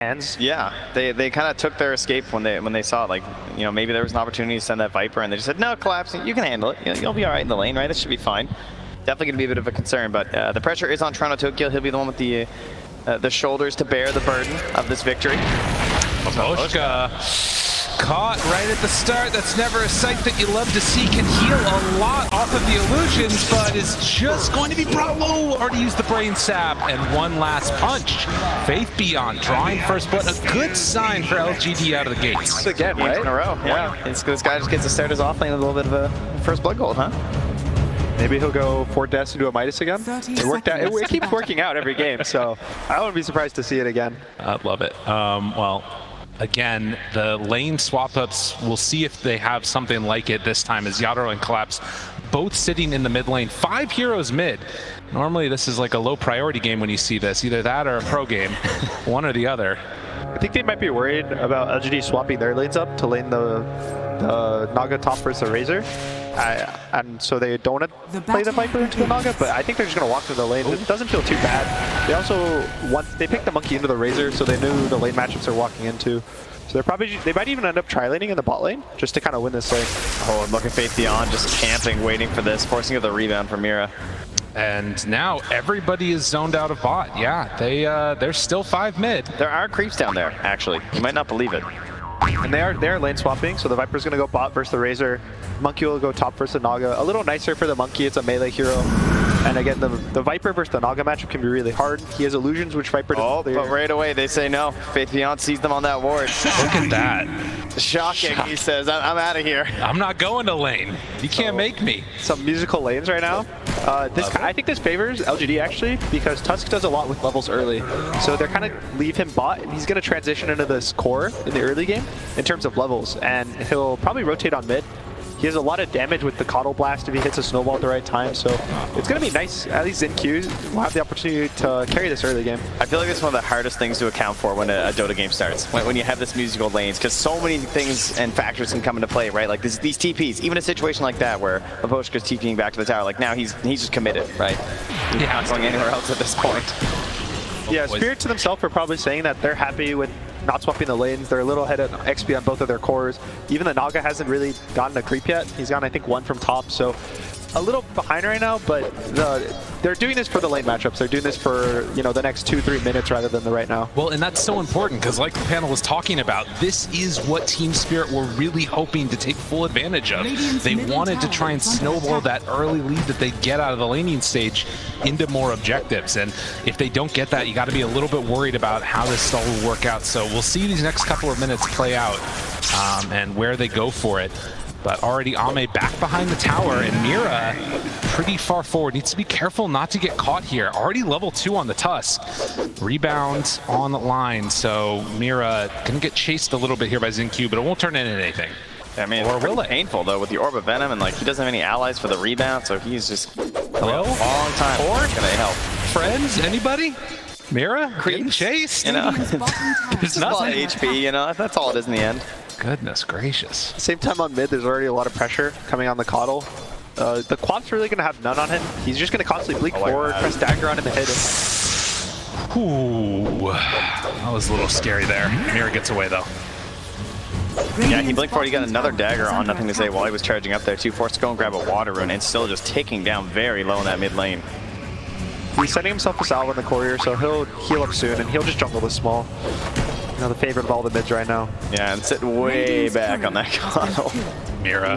hands. Yeah, they kind of took their escape when they saw it. Like, you know, maybe there was an opportunity to send that Viper, and they just said, no, collapse. You can handle it. You'll be all right in the lane, right? It should be fine. Definitely going to be a bit of a concern, but the pressure is on Toronto Tokyo. He'll be the one with the shoulders to bear the burden of this victory. Moshka caught right at the start. That's never a sight that you love to see. Can heal a lot off of the illusions, but is just going to be brought low. Already used the brain sap, and one last punch. Faith Beyond drawing first blood. A good sign for LGD out of the gates. Again, right? In a row. Yeah. This guy just gets to start his off lane with a little bit of a first blood gold, huh? Maybe he'll go 4 deaths into a Midas again. It worked out. It keeps working out every game, so I wouldn't be surprised to see it again. I'd love it. Well, again, the lane swap-ups, we'll see if they have something like it this time, as Yatoro and Collapse both sitting in the mid lane. 5 heroes mid. Normally this is like a low priority game when you see this. Either that or a pro game. One or the other. I think they might be worried about LGD swapping their lanes up to lane the Naga top versus the Razor. And so they don't want to play the Viper into the Naga, but I think they're just going to walk through the lane. It doesn't feel too bad. They also they picked the Monkey into the Razor, so they knew the lane matchups they're walking into. So they might even end up tri-laning in the bot lane just to kind of win this lane. Oh, and look at Faith Beyond just camping, waiting for this, forcing up the rebound from Mira. And now everybody is zoned out of bot. Yeah, they're still 5 mid. There are creeps down there, actually. You might not believe it. And they're lane swapping, so the Viper's going to go bot versus the Razor. Monkey will go top versus the Naga. A little nicer for the Monkey, it's a melee hero. And again, the Viper versus the Naga matchup can be really hard. He has illusions, which Viper doesn't clear. But right away they say no. Faith Beyond sees them on that ward. Look at that. Shocking, he says. I'm out of here. I'm not going to lane. You can't make me. Some musical lanes right now. I think this favors LGD actually, because Tusk does a lot with levels early. So they're kind of leave him bot, and he's going to transition into this core in the early game in terms of levels, and he'll probably rotate on mid. He has a lot of damage with the kotl blast if he hits a snowball at the right time, so it's going to be nice. At least ZenQ will have the opportunity to carry this early game. I feel like it's one of the hardest things to account for when a Dota game starts, when you have this musical lanes, because so many things and factors can come into play, right? Like these TPs, even a situation like that where Maposhka's TPing back to the tower, like now he's just committed, right? He's not going anywhere else at this point. Yeah, Spirit to themselves are probably saying that they're happy with not swapping the lanes. They're a little ahead of XP on both of their cores. Even the Naga hasn't really gotten a creep yet. He's gotten, I think, 1 from top, so a little behind right now, but they're doing this for the lane matchups. They're doing this for, you know, the next 2-3 minutes rather than the right now. Well, and that's so important because like the panel was talking about, this is what TSpirit were really hoping to take full advantage of. They wanted to try and snowball that early lead that they get out of the laning stage into more objectives. And if they don't get that, you got to be a little bit worried about how this all will work out. So we'll see these next couple of minutes play out and where they go for it. But already Ame back behind the tower, and Mira pretty far forward. Needs to be careful not to get caught here. Already level 2 on the Tusk. Rebound on the line, so Mira can get chased a little bit here by ZenQ, but it won't turn into anything. I mean, or it's will it? Painful though with the Orb of Venom, and like he doesn't have any allies for the rebound, so he's just hello, long time. Or can I help? Friends? Anybody? Mira getting chased? You know, it's not HP. You know, that's all it is in the end. Goodness gracious. Same time on mid, there's already a lot of pressure coming on the kotl. The Quad's really going to have none on him. He's just going to constantly blink forward, press dagger on him and hit him. Ooh, that was a little scary there. Mira gets away though. Yeah, he blinked forward, he got another dagger on, nothing to say while he was charging up there too. Forced to go and grab a water rune and still just ticking down very low in that mid lane. He's setting himself a salve in the courier, so he'll heal up soon and he'll just jungle this small. You know, the favorite of all the mids right now. Yeah, and sit way back on that kotl. Mira.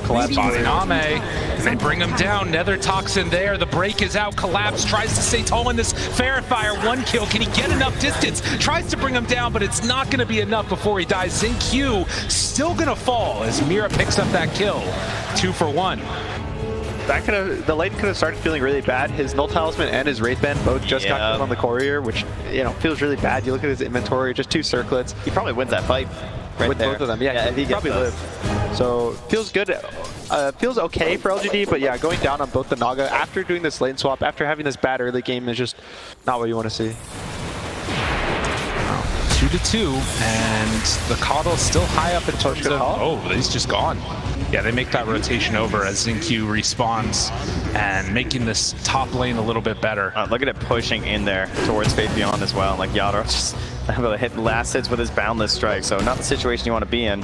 Collapse spotting Ame, and they bring him down. Nether Toxin there, the break is out. Collapse tries to stay tall in this fair fire. 1 kill, can he get enough distance? Tries to bring him down, but it's not gonna be enough before he dies. ZenQ still gonna fall as Mira picks up that kill. 2 for 1. The lane could have started feeling really bad. His Null Talisman and his Wraith Band both just got killed on the courier, which, you know, feels really bad. You look at his inventory, just 2 circlets. He probably wins that fight with there. both of them. Yeah, he probably lived. So feels good. Feels okay for LGD, but yeah, going down on both the Naga after doing this lane swap, after having this bad early game is just not what you want to see. 2-2, and the kotl still high up in terms of, oh, he's just gone. Yeah, they make that rotation over as ZenQ respawns and making this top lane a little bit better. Look at it pushing in there towards Faith Beyond as well. Like Yatoro just able to hit last hits with his boundless strike, so not the situation you want to be in.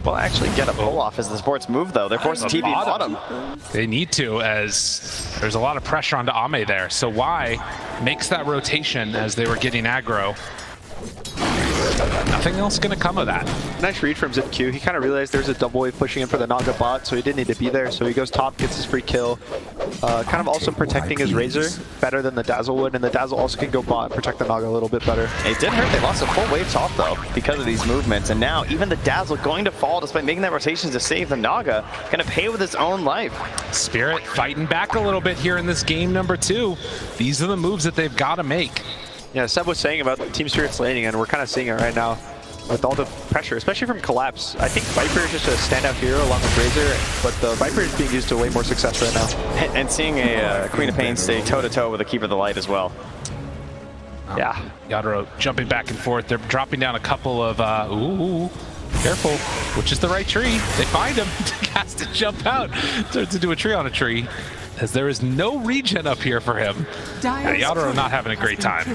Well, actually get a pull off as the sports move, though. They're forcing TP bottom. They need to, as there's a lot of pressure onto Ame there. So Y makes that rotation as they were getting aggro. Nothing else going to come of that. Nice read from ZinQ. He kind of realized there's a double wave pushing in for the Naga bot, so he didn't need to be there. So he goes top, gets his free kill. Kind of also protecting his Razor better than the Dazzle would, and the Dazzle also can go bot and protect the Naga a little bit better. It did hurt. They lost a full wave top, though, because of these movements. And now even the Dazzle going to fall despite making that rotation to save the Naga, going to pay with his own life. Spirit fighting back a little bit here in this game number 2. These are the moves that they've got to make. Yeah, Seb was saying about Team Spirit's laning, and we're kind of seeing it right now with all the pressure, especially from Collapse. I think Viper is just a standout hero along with Razor, but the Viper is being used to way more success right now. And seeing a Queen of Pain stay toe-to-toe with a Keeper of the Light as well. Yeah. Yatoro jumping back and forth. They're dropping down a couple of, ooh, careful, which is the right tree. They find him, has to jump out, turns into a tree on a tree. As there is no regen up here for him. Yeah, Yatoro not having a great time.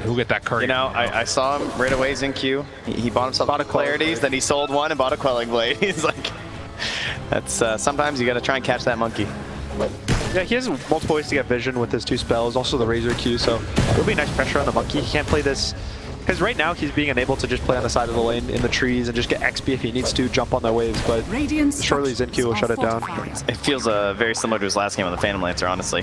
Who'll get that curry? You know, I saw him right away, ZinQ. He bought himself a Clarities, then he sold one and bought a Quelling Blade. He's like, that's sometimes you got to try and catch that monkey. Yeah, he has multiple ways to get vision with his 2 spells, also the Razor Q, so it'll be nice pressure on the monkey. He can't play this, because right now he's being unable to just play on the side of the lane in the trees and just get XP if he needs to jump on their waves, but surely ZinQ will shut it down. It feels very similar to his last game on the Phantom Lancer, honestly.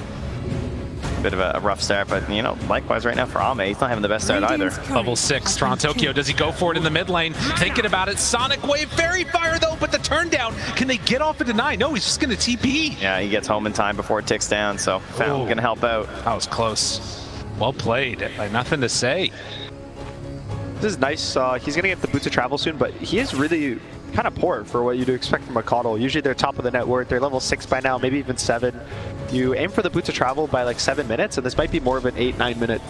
Bit of a rough start, but you know, likewise right now for Ame, he's not having the best start either. Level 6, TorTokyo, does he go for it in the mid lane? Thinking about it, Sonic Wave, Fairy Fire though, but the turn down, can they get off it deny? No, he's just gonna TP. Yeah, he gets home in time before it ticks down, so Fountain gonna help out. That was close. Well played, like nothing to say. This is nice. He's going to get the Boots of Travel soon, but he is really kind of poor for what you'd expect from a kotl. Usually they're top of the net worth. They're level 6 by now, maybe even 7. You aim for the Boots of Travel by like 7 minutes, and this might be more of an 8-9 minute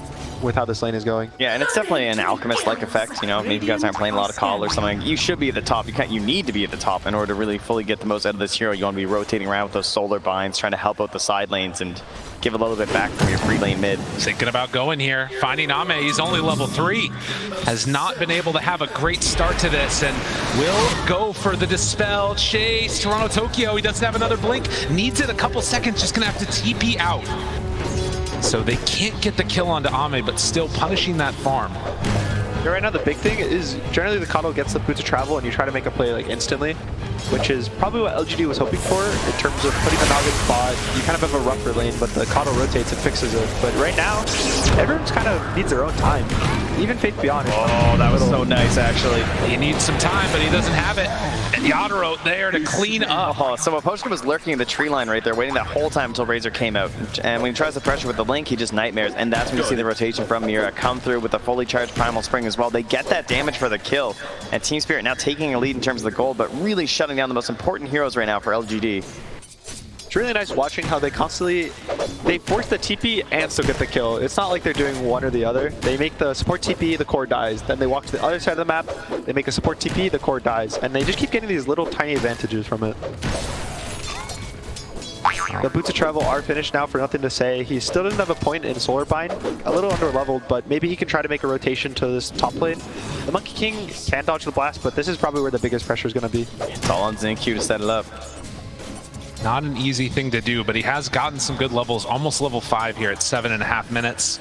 with how this lane is going. Yeah, and it's definitely an Alchemist-like effect. You know, maybe you guys aren't playing a lot of kotl or something. You should be at the top. You need to be at the top in order to really fully get the most out of this hero. You want to be rotating around with those solar binds, trying to help out the side lanes and give a little bit back from your free lane mid. Thinking about going here, finding Ame, he's only level 3. Has not been able to have a great start to this, and will go for the Dispel, chase, TorTokyo, he doesn't have another blink, needs it a couple seconds, just gonna have to TP out. So they can't get the kill onto Ame, but still punishing that farm. Yeah, right now the big thing is generally the kotl gets the Boots of Travel and you try to make a play like instantly, which is probably what LGD was hoping for in terms of putting the Naga in spot. You kind of have a rougher lane, but the kotl rotates and fixes it. But right now, everyone's kind of needs their own time. Even Faith Beyond. Oh, that was so nice, actually. He needs some time, but he doesn't have it. And Yatoro there to clean up. Oh, so Aposhka was lurking in the tree line right there, waiting that whole time until Razor came out. And when he tries to pressure with the Link, he just nightmares. And that's when you see the rotation from Mira come through with the fully charged Primal Spring as well. They get that damage for the kill. And Team Spirit now taking a lead in terms of the gold, but really shutting down the most important heroes right now for LGD. It's really nice watching how they force the TP and still get the kill. It's not like they're doing one or the other. They make the support TP, the core dies. Then they walk to the other side of the map, they make a support TP, the core dies. And they just keep getting these little tiny advantages from it. The Boots of Travel are finished now for nothing to say. He still doesn't have a point in Solar Bind. A little under leveled, but maybe he can try to make a rotation to this top lane. The Monkey King can dodge the blast, but this is probably where the biggest pressure is going to be. It's all on ZinQ to set it up. Not an easy thing to do, but he has gotten some good levels, almost level 5 here at 7.5 minutes.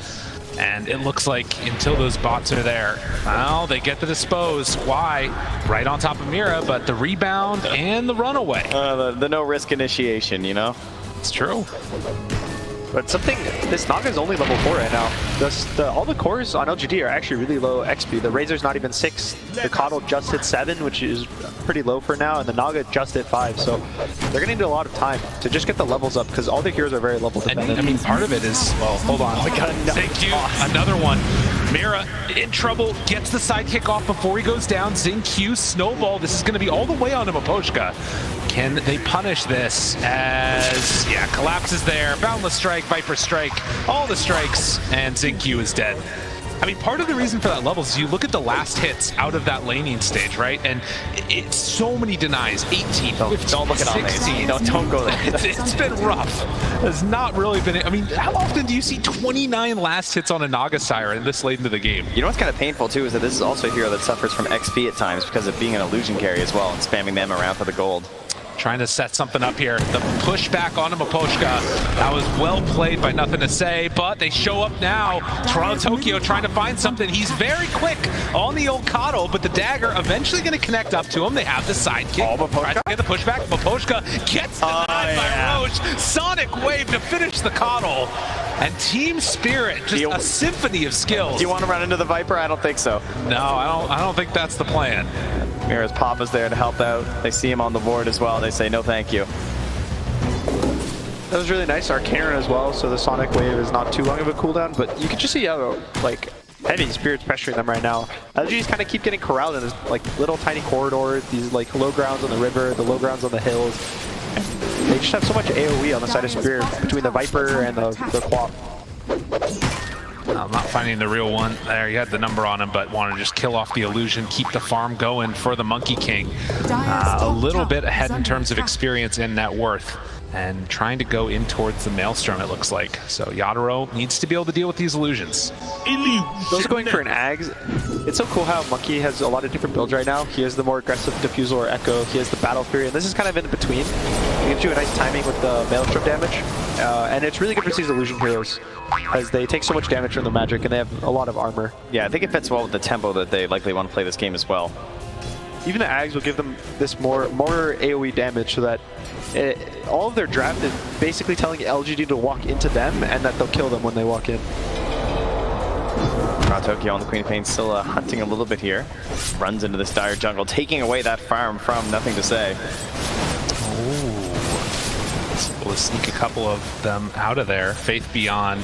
And it looks like until those bots are there, well, they get the dispose. Why? Right on top of Mira, but the rebound and the runaway. The no-risk initiation, you know? It's true. But this Naga is only level 4 right now. All the cores on LGD are actually really low XP. The Razor's not even 6. The kotl just hit 7, which is pretty low for now, and the Naga just hit 5. So they're gonna need a lot of time to just get the levels up because all the heroes are very level dependent. And, I mean, part of it is, well, hold on. Thank you. Another one. Mira in trouble, gets the sidekick off before he goes down. ZinQ snowball. This is going to be all the way onto Aposhka. Can they punish this as, yeah, Collapse is there. Boundless Strike, Viper Strike, all the strikes, and ZinQ is dead. I mean, part of the reason for that level is you look at the last hits out of that laning stage, right? And it's so many denies, 18, 15, don't look at 16. Don't go there. It's been rough. It's not really been, I mean, how often do you see 29 last hits on a Naga Siren this late into the game? You know what's kind of painful too is that this is also a hero that suffers from XP at times because of being an illusion carry as well and spamming them around for the gold. Trying to set something up here. The pushback on Miposhka. That was well played by Nothing to Say, but they show up now. Toronto Tokyo trying to find something. He's very quick on the old kotl, but the dagger eventually going to connect up to him. They have the sidekick. Tries to get the pushback. Miposhka gets denied by Roche. Sonic Wave to finish the kotl. And TSpirit, just a symphony of skills. Do you want to run into the Viper? I don't think so. No, I don't think that's the plan. Mira's Papa's there to help out. They see him on the board as well. They say no thank you. That was really nice. Arcana as well, so the Sonic Wave is not too long of a cooldown, but you can just see how like heavy Spirit's pressuring them right now. LGDs kind of keep getting corralled in this like little tiny corridor, these like low grounds on the river, the low grounds on the hills. They just have so much AoE on the side of Spirit between the Viper and the Quap. I'm not finding the real one. There, you had the number on him, but want to just kill off the illusion, keep the farm going for the Monkey King. A little bit ahead in terms of experience and net worth, and trying to go in towards the Maelstrom, it looks like. So Yatoro needs to be able to deal with these illusions. Those going for an Ags. It's so cool how Monkey has a lot of different builds right now. He has the more aggressive Diffusal or Echo. He has the Battle Fury, and this is kind of in between. It gives you a nice timing with the Maelstrom damage. And it's really good for these illusion heroes, as they take so much damage from the magic and they have a lot of armor. Yeah, I think it fits well with the tempo that they likely want to play this game as well. Even the Ags will give them this more AoE damage, so that all of their draft is basically telling LGD to walk into them and that they'll kill them when they walk in. Tokyo on the Queen of Pain still hunting a little bit here. Runs into this dire jungle, taking away that farm from Nothing to Say. Able to sneak a couple of them out of there. Faith Beyond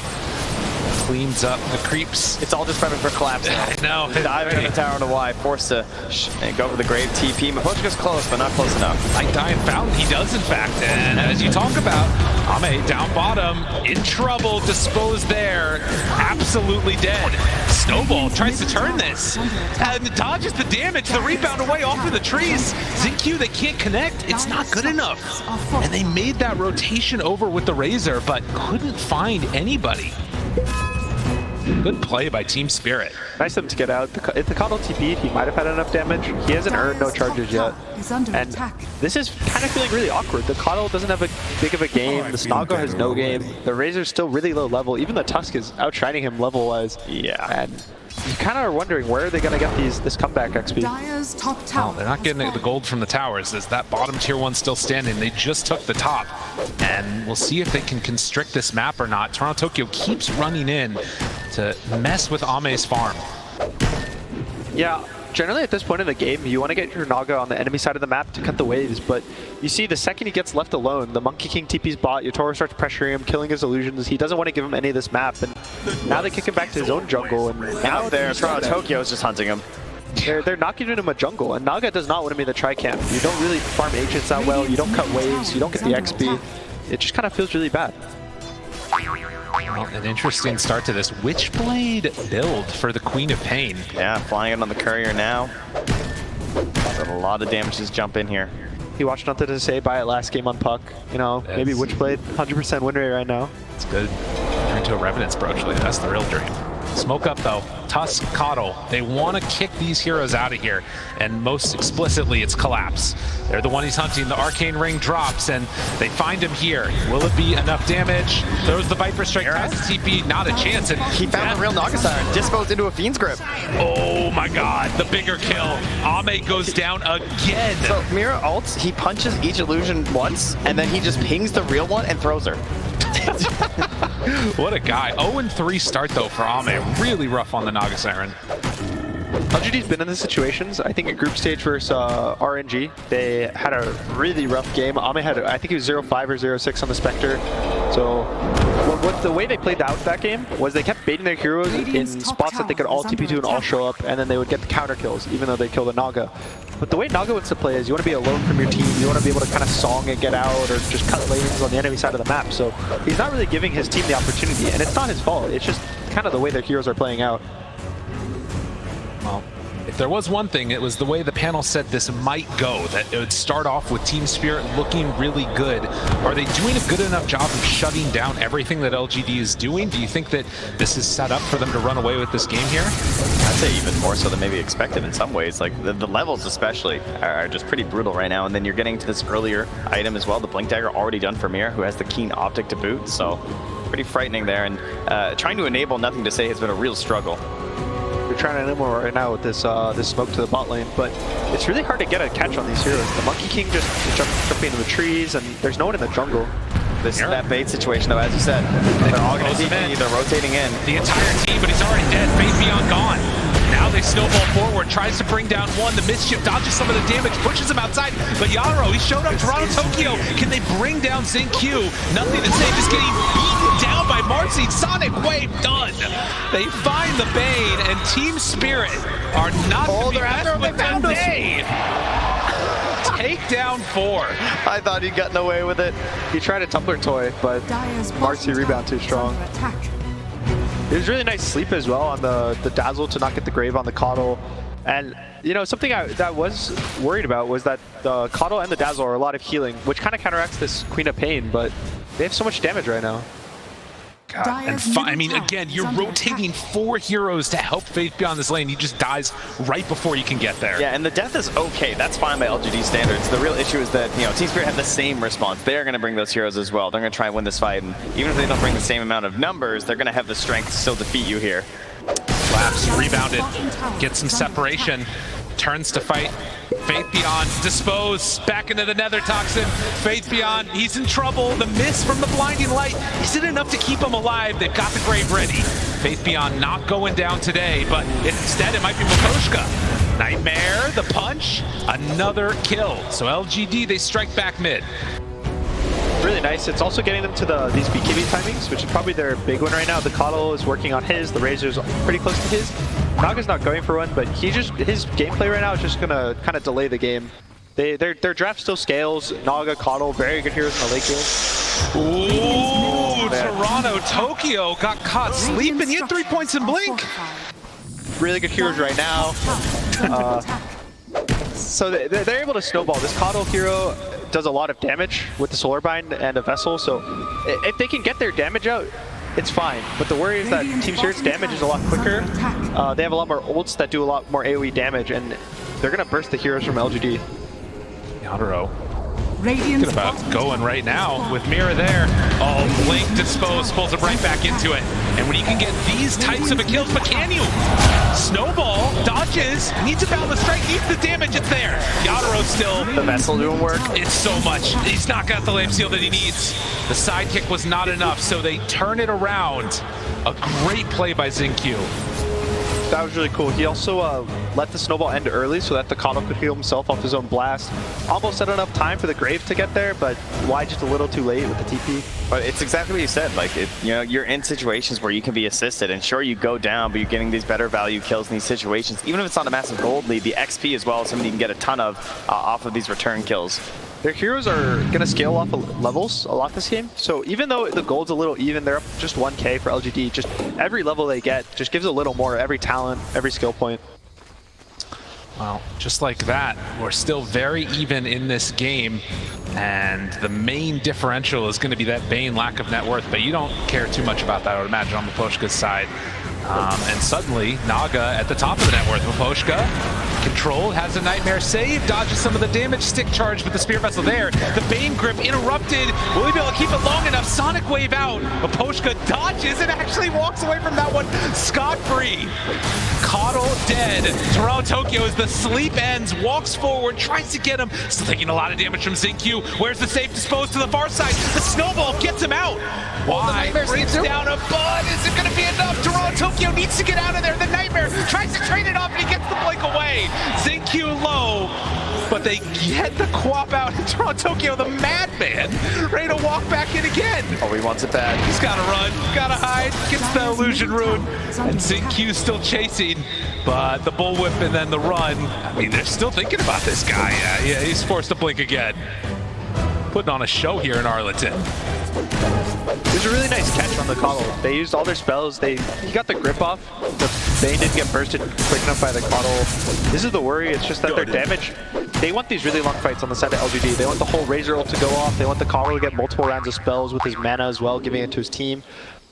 cleans up the creeps. It's all just prepping for collapse now. I know. Dive into the tower to Y, forced to go for the grave TP. Miposhka's close, but not close enough. Like Dying Fountain, he does in fact. And as you talk about, Ame down bottom, in trouble, disposed there, absolutely dead. Snowball tries to turn this, and dodges the damage, the rebound away off of the trees. ZQ, they can't connect, it's not good enough. And they made that rotation over with the Razor, but couldn't find anybody. Good play by TSpirit. Nice of them to get out. If the kotl TP'd, he might have had enough damage. He hasn't earned no charges yet. And this is kind of feeling really awkward. The kotl doesn't have a big of a game. The Snago has no game. The Razor's still really low level. Even the Tusk is outshining him level-wise. Yeah. And you kind of are wondering where are they going to get this comeback XP. Oh, they're not getting the gold from the towers. Is that bottom tier one still standing? They just took the top. And we'll see if they can constrict this map or not. Toronto Tokyo keeps running in to mess with Ame's farm. Yeah, generally at this point in the game, you want to get your Naga on the enemy side of the map to cut the waves, but you see the second he gets left alone, the Monkey King TP's bot, Yatoro starts pressuring him, killing his illusions. He doesn't want to give him any of this map, and now they kick him back to his own jungle, and now there, Toronto Tokyo is just hunting him. They're not giving him a jungle, and Naga does not want to be the tri-camp. You don't really farm agents that well, you don't cut waves, you don't get the XP. It just kind of feels really bad. Well, an interesting start to this Witchblade build for the Queen of Pain. Yeah, flying in on the courier now. Got a lot of damages jump in here. He watched Nothing to Say buy it last game on Puck. You know, maybe Witchblade, 100% win rate right now. It's good. Turn into a Revenant's Brooch, that's the real dream. Smoke up though. Tusk, kotl. They want to kick these heroes out of here, and most explicitly, it's Collapse. They're the one he's hunting. The Arcane Ring drops, and they find him here. Will it be enough damage? Throws the Viper Strike past the TP, not a chance. And he found the real Naga Siren, disposed into a Fiend's Grip. Oh my god, the bigger kill. Ame goes down again. So Mira ults, he punches each illusion once, and then he just pings the real one and throws her. What a guy. 0-3 start though for Ame. Really rough on the Naga Siren. LGD's been in these situations. I think at group stage versus RNG, they had a really rough game. Ame had, I think he was 0-5 or 0-6 on the Spectre. So the way they played out that game was they kept baiting their heroes in spots that they could all TP to and all show up, and then they would get the counter kills, even though they kill the Naga. But the way Naga wants to play is you want to be alone from your team, you want to be able to kind of song and get out or just cut lanes on the enemy side of the map. So he's not really giving his team the opportunity, and it's not his fault. It's just kind of the way their heroes are playing out. if there was one thing, it was the way the panel said this might go, that it would start off with TSpirit looking really good. Are they doing a good enough job of shutting down everything that LGD is doing? Do you think that this is set up for them to run away with this game here? I'd say even more so than maybe expected in some ways. Like the levels especially are just pretty brutal right now, and then you're getting to this earlier item as well, the Blink Dagger already done for Mir, who has the keen optic to boot, so pretty frightening there, and trying to enable Nothing to Say has been a real struggle. We're trying to enable right now with this this smoke to the bot lane, but it's really hard to get a catch on these heroes. The Monkey King just jumping into the trees, and there's no one in the jungle. This is that bait situation though, as you said. They're all going to be either rotating in. The entire team, but he's already dead. Faith Beyond gone. Now they snowball forward, tries to bring down one. The Mischief dodges some of the damage, pushes him outside. But Yatoro, he showed up. Toronto, Tokyo. Can they bring down Zinq? Nothing to say, just getting beaten down by Marcy. Sonic Wave done. They find the Bane, and TSpirit are not going to be messed with today. Takedown 4. I thought he'd gotten away with it. He tried a tumbler toy, but Marcy rebound too strong. It was really nice sleep as well on the Dazzle to not get the grave on the kotl. And, you know, something that was worried about was that the kotl and the Dazzle are a lot of healing, which kind of counteracts this Queen of Pain, but they have so much damage right now. God. And I mean, again, you're rotating 4 heroes to help Faith Beyond this lane. He just dies right before you can get there. Yeah, and the death is okay. That's fine by LGD standards. The real issue is that, you know, TSpirit have the same response. They're going to bring those heroes as well. They're going to try and win this fight, and even if they don't bring the same amount of numbers, they're going to have the strength to still defeat you here. Collapse, rebounded, gets some separation, turns to fight. Faith Beyond, dispose, back into the Nether Toxin. Faith Beyond, he's in trouble. The miss from the blinding light, is it enough to keep him alive? They've got the grave ready. Faith Beyond not going down today, but instead it might be Makoshka. Nightmare, the punch, another kill. So LGD, they strike back mid. Really nice. It's also getting them to these BKB timings, which is probably their big one right now. The kotl is working on his, the Razor's pretty close to his. Naga's not going for one, but his gameplay right now is just gonna kind of delay the game. Their draft still scales. Naga, kotl, very good heroes in the late game. Ooh, Toronto, Tokyo got caught sleeping. He had 3 points in Blink. Really good heroes right now. So they're able to snowball. This kotl hero does a lot of damage with the Solar Bind and a Vessel, so if they can get their damage out, it's fine. But the worry is that TSpirit's damage is a lot quicker. They have a lot more ults that do a lot more AoE damage, and they're going to burst the heroes from LGD. Yatoro. Thinking about going right now with Mira there. Oh, Blink dispose, pulls him right back into it. And when you can get these types of kills, but can you? Snowball, dodges, needs a balance strike, needs the damage, it's there. Yatoro still. The Vessel doing work. It's so much. He's not got the lamp seal that he needs. The sidekick was not enough, so they turn it around. A great play by Zinq. That was really cool. He also let the snowball end early so that the kotl could heal himself off his own blast. Almost had enough time for the grave to get there, but why just a little too late with the TP? But it's exactly what you said. Like, you know, you're in situations where you can be assisted, and sure, you go down, but you're getting these better value kills in these situations. Even if it's not a massive gold lead, the XP as well is something you can get a ton of off of these return kills. Their heroes are going to scale off of levels a lot this game, so even though the gold's a little even, they're up just 1k for LGD. Just every level they get just gives a little more, every talent, every skill point. Well, just like that, we're still very even in this game, and the main differential is going to be that Bane lack of net worth, but you don't care too much about that, I would imagine, on Maposhka's side. And suddenly, Naga at the top of the net worth. Maposhka, control, has a Nightmare save, dodges some of the damage, stick charge with the Spear Vessel there. The Bane grip interrupted. Will he be able to keep it long enough? Sonic Wave out. Maposhka dodges and actually walks away from that one scot-free. kotl dead. Toronto, Tokyo, as the sleep ends, walks forward, tries to get him. Still taking a lot of damage from Zinq. Where's the safe disposed to the far side? The snowball gets him out. Why? Brings down a bud. Is it going to be enough? Toronto, Tokyo needs to get out of there. The Nightmare tries to trade it off, and he gets the blink away. Zinq low, but they get the quap out. And Toronto, Tokyo, the madman, ready to walk back in again. Oh, he wants it bad. He's got to run, got to hide, gets the illusion rune, and Zinq still chasing, but the bullwhip and then the run. I mean, they're still thinking about this guy. Yeah, he's forced to blink again. Putting on a show here in Arlington. There's a really nice catch on the kotl. They used all their spells. He got the grip off. The Bane didn't get bursted quick enough by the kotl. This is the worry. It's just that their damage. They want these really long fights on the side of LGD. They want the whole Razor ult to go off. They want the kotl to get multiple rounds of spells with his mana as well, giving it to his team.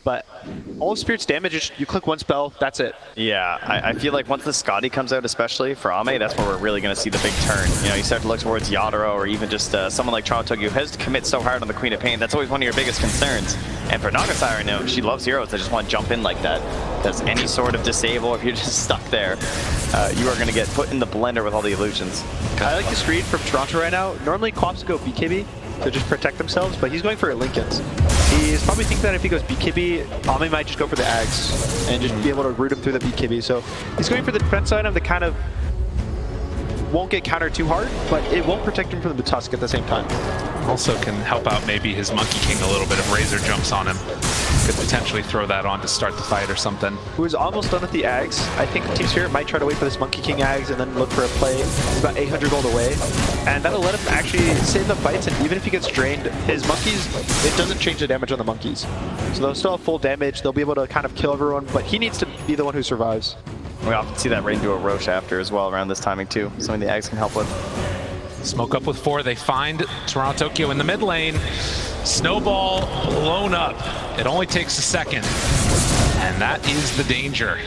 But all of Spirit's damage is you click one spell, that's it. Yeah, I feel like once the Scotty comes out, especially for Ame, that's where we're really going to see the big turn. You know, you start to look towards Yatoro or even just someone like Toronto who has to commit so hard on the Queen of Pain. That's always one of your biggest concerns. And for Naga right now, she loves heroes that just want to jump in like that. Because any sort of disable, if you're just stuck there, you are going to get put in the blender with all the illusions. I like this read from Toronto right now. Normally, Quaps go BKB to just protect themselves, but he's going for Lincolns. He's probably thinking that if he goes BKB, Ame might just go for the Ags and just be able to root him through the BKB. So he's going for the defense item that kind of won't get countered too hard, but it won't protect him from the Tusk at the same time. Also can help out maybe his Monkey King a little bit if Razor jumps on him. Could potentially throw that on to start the fight or something. Who is almost done with the Ags. I think TSpirit might try to wait for this Monkey King Ags and then look for a play. He's about 800 gold away. And that'll let him actually save the fights, and even if he gets drained, his monkeys, it doesn't change the damage on the monkeys. So they'll still have full damage, they'll be able to kind of kill everyone, but he needs to be the one who survives. We often see that right into a Roche after as well around this timing too. Something the Ags can help with. Smoke up with 4. They find Toronto Tokyo in the mid lane. Snowball blown up. It only takes a second. And that is the danger.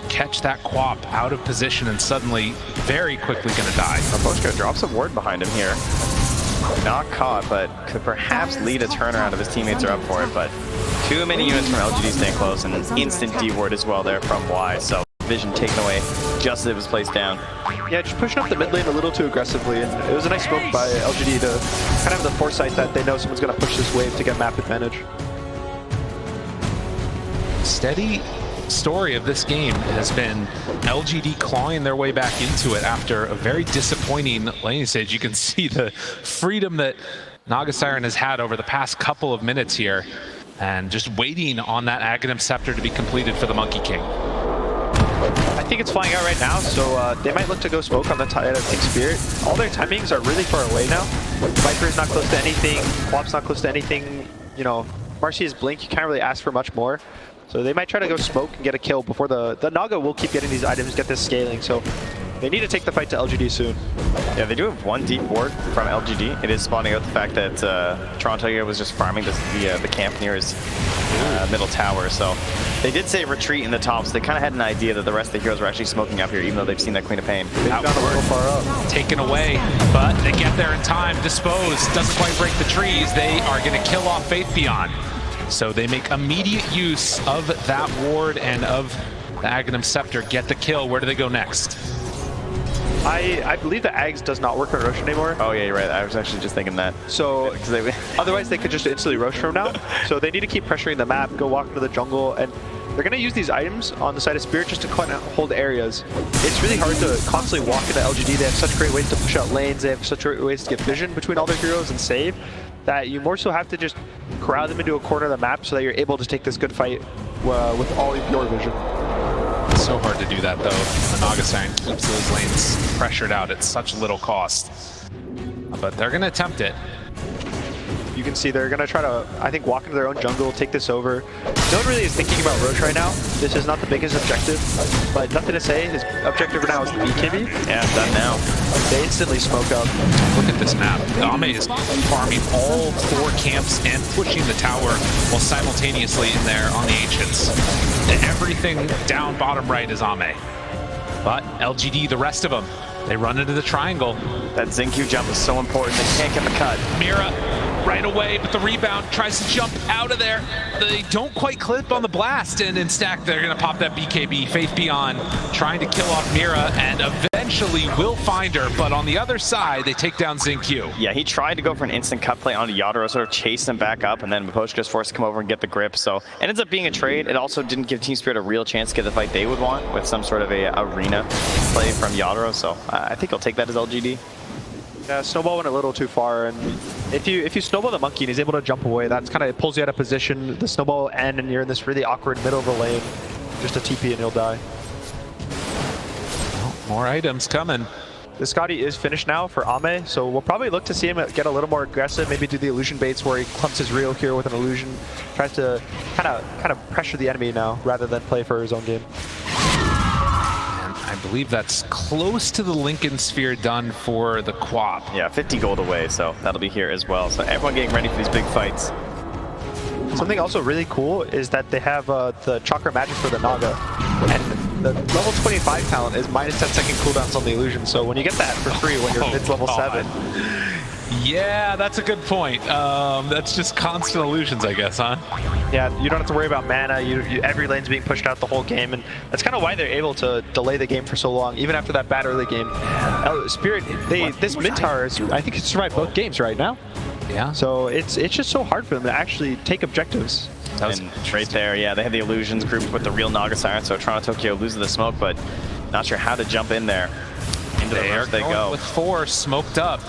Catch that Quap out of position and suddenly very quickly going to die. Poshka drops a ward behind him here. Not caught, but could perhaps lead a turnaround if his teammates are up for it. But too many units from LGD staying close, and an instant D-ward as well there from Y. So vision taken away just as it was placed down. Yeah, just pushing up the mid lane a little too aggressively, and it was a nice smoke by LGD to kind of have the foresight that they know someone's going to push this wave to get map advantage. Steady story of this game has been LGD clawing their way back into it after a very disappointing laning stage. You can see the freedom that Naga Siren has had over the past couple of minutes here, and just waiting on that Aghanim Scepter to be completed for the Monkey King. I think it's flying out right now, so they might look to go smoke on the side of TSpirit. All their timings are really far away now. Viper's not close to anything, Quap's not close to anything. You know, Marcy's Blink, you can't really ask for much more. So they might try to go smoke and get a kill before the Naga will keep getting these items, get this scaling. So they need to take the fight to LGD soon. Yeah, they do have one deep ward from LGD. It is spawning out the fact that Toronto here was just farming the camp near his middle tower. So they did say retreat in the top, so they kind of had an idea that the rest of the heroes were actually smoking up here, even though they've seen that Queen of Pain. They've gone a little far up. Taken away, but they get there in time. Disposed, doesn't quite break the trees. They are going to kill off Faith Beyond. So they make immediate use of that ward and of the Aghanim Scepter, get the kill. Where do they go next? I believe the Ags does not work on Roche anymore. Oh yeah, you're right. I was actually just thinking that. So otherwise they could just instantly Roche from now. So they need to keep pressuring the map, go walk into the jungle, and they're going to use these items on the side of Spirit just to hold areas. It's really hard to constantly walk into LGD. They have such great ways to push out lanes. They have such great ways to get vision between all their heroes and save, that you more so have to just corral them into a corner of the map so that you're able to take this good fight with all of your vision. It's so hard to do that though. The Naga Siren keeps those lanes pressured out at such little cost. But they're going to attempt it. You can see they're going to try to, I think, walk into their own jungle, take this over. No one really is thinking about Roche right now. This is not the biggest objective, but nothing to say. His objective right now is the BKB. Yeah, it's done now. They instantly smoke up. Look at this map. Ame is farming all 4 camps and pushing the tower while simultaneously in there on the Ancients. Everything down bottom right is Ame. But LGD, the rest of them, they run into the triangle. That Xingqiu jump is so important. They can't get the cut. Mira right away, but the rebound tries to jump out of there. They don't quite clip on the blast, and in stack, they're going to pop that BKB. Faith Beyond trying to kill off Mira, and eventually will find her, but on the other side, they take down Xingqiu. Yeah, he tried to go for an instant cut play onto Yatoro, sort of chase him back up, and then Poshka is forced to come over and get the grip. So it ends up being a trade. It also didn't give TSpirit a real chance to get the fight they would want with some sort of a arena play from Yatoro. So I think I'll take that as LGD. Yeah, Snowball went a little too far, and if you snowball the monkey and he's able to jump away, that's kind of, it pulls you out of position. The snowball will end, and you're in this really awkward middle of the lane. Just a TP and you'll die. Well, more items coming. the Scotty is finished now for Ame, so we'll probably look to see him get a little more aggressive, maybe do the illusion baits where he clumps his reel here with an illusion, tries to kind of pressure the enemy now rather than play for his own game. And I believe that's close to the Lincoln Sphere done for the Quap. Yeah, 50 gold away, so that'll be here as well. So everyone getting ready for these big fights. Something also really cool is that they have the Chakra Magic for the Naga, and the level 25 talent is minus 10-second cooldowns on the illusion, so when you get that for free when you're mid-level 7. Yeah, that's a good point. That's just constant illusions, I guess, huh? Yeah, you don't have to worry about mana. Every lane's being pushed out the whole game, and that's kind of why they're able to delay the game for so long, even after that bad early game. Spirit, this mid tower is, I think, it's survived both games right now. Yeah. So it's just so hard for them to actually take objectives. And right there, yeah, they have the illusions grouped with the real Naga Siren, so Toronto Tokyo loses the smoke, but not sure how to jump in there. Into the rush they go. With 4 smoked up.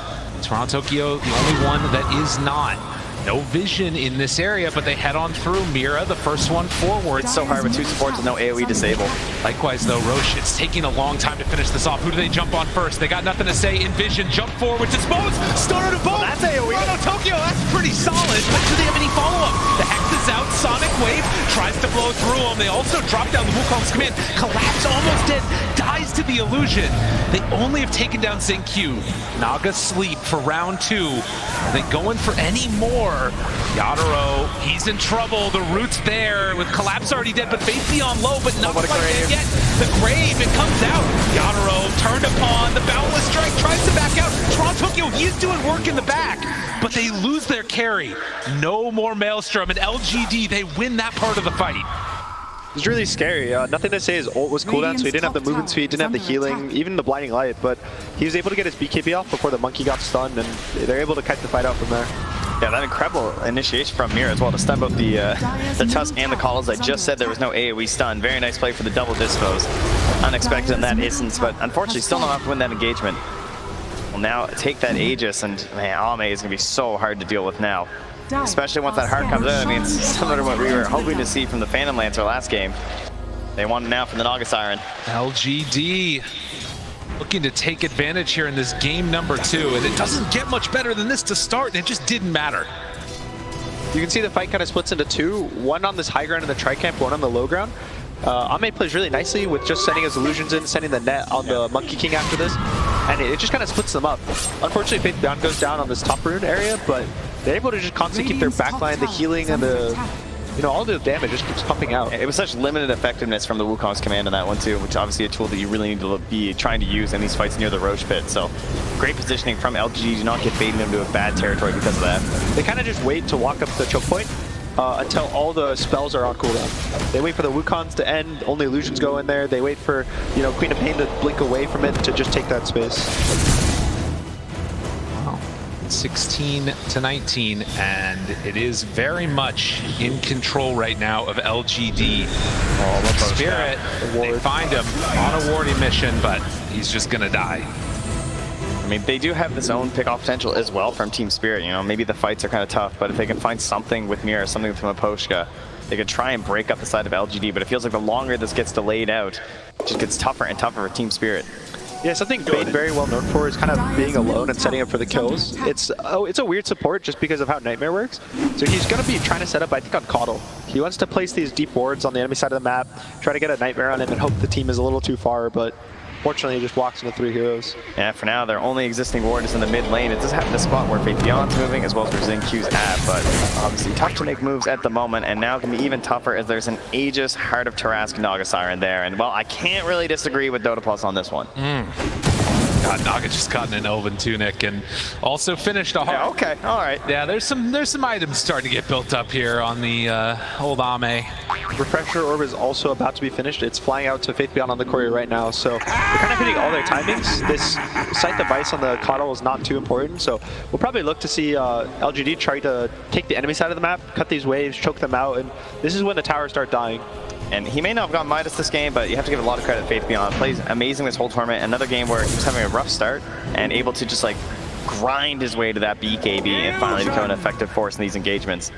Toronto Tokyo, the only one that is not. No vision in this area, but they head on through. Mira, the first one forward. It's so hard with 2 supports with no AoE disabled. Likewise, though, Roche, it's taking a long time to finish this off. Who do they jump on first? They got nothing to say. In vision, jump forward, dispose, started a bolt. That's AoE. Toronto Tokyo, that's pretty solid. But do they have any follow-up? The Hex is out. Sonic Wave tries to blow through them. They also drop down the Wukong's command. Collapse, almost dead. Dies to the illusion. They only have taken down Q. Naga sleep for round 2. Are they going for any more? Yatoro, he's in trouble. The root's there with Collapse already dead, but Faith Beyond low, but not quite dead yet. The grave, it comes out. Yatoro turned upon. The Boundless Strike tries to back out. Toronto Tokyo, he's doing work in the back, but they lose their carry. No more Maelstrom, and LGD, they win that part of the fight. It's really scary. Nothing to say, his ult was cooldown, so he didn't have the movement speed, didn't have the healing, even the blinding light, but he was able to get his BKB off before the monkey got stunned, and they're able to kite the fight out from there. Yeah, that incredible initiation from Mira as well to stun both the Tusk and the kotls. I just said there was no AoE stun. Very nice play for the double dispos. Unexpected in that instance, but unfortunately still not enough to win that engagement. Will now take that Aegis, and man, Ame is going to be so hard to deal with now. Especially once that heart comes out. I mean, it's similar to what we were hoping to see from the Phantom Lancer last game. They want it now from the Naga Siren. LGD looking to take advantage here in this game number 2, and it doesn't get much better than this to start, and it just didn't matter. You can see the fight kind of splits into 2, one on this high ground in the tri-camp, one on the low ground. Ame plays really nicely with just sending his illusions in, sending the net on the Monkey King after this, and it just kind of splits them up. Unfortunately, Faith Beyond goes down on this top rune area, but they're able to just constantly keep their backline, the healing, and the, all the damage just keeps pumping out. It was such limited effectiveness from the Wukong's command on that one too, which obviously a tool that you really need to be trying to use in these fights near the Roche pit. So great positioning from LGD to not get baited into a bad territory because of that. They kind of just wait to walk up the choke point until all the spells are on cooldown. They wait for the Wukongs to end, only illusions go in there. They wait for, Queen of Pain to blink away from it to just take that space. 16-19, and it is very much in control right now of LGD. Spirit, they find him on a warding mission, but he's just gonna die. I mean, they do have this own pick-off potential as well from Team Spirit. Maybe the fights are kind of tough, but if they can find something with Mira, something from Aposhka, they could try and break up the side of LGD, but it feels like the longer this gets delayed out, it just gets tougher and tougher for Team Spirit. Yeah, something Bane very well known for is kind of being alone and setting up for the kills. It's a weird support just because of how Nightmare works. So he's going to be trying to set up, I think, on kotl. He wants to place these deep wards on the enemy side of the map, try to get a Nightmare on him and hope the team is a little too far, but fortunately he just walks into 3 heroes. Yeah, for now, their only existing ward is in the mid lane. It does have the spot where Faith Beyond's moving, as well as where Xingqiu's at, but obviously tough to make moves at the moment, and now it can be even tougher as there's an Aegis Heart of Tarrasque Naga Siren there, and well, I can't really disagree with Dota+ on this one. God, Naga just got an Elven Tunic and also finished a heart. Yeah, okay, all right. Yeah, there's some items starting to get built up here on the old Ame. Refresher Orb is also about to be finished. It's flying out to Faith Beyond on the courier right now, so they're kind of hitting all their timings. This sight device on the kotl is not too important, so we'll probably look to see LGD try to take the enemy side of the map, cut these waves, choke them out, and this is when the towers start dying. And he may not have gotten Midas this game, but you have to give a lot of credit to Faith Beyond. Plays amazing this whole tournament. Another game where he was having a rough start and able to just like grind his way to that BKB and finally become an effective force in these engagements.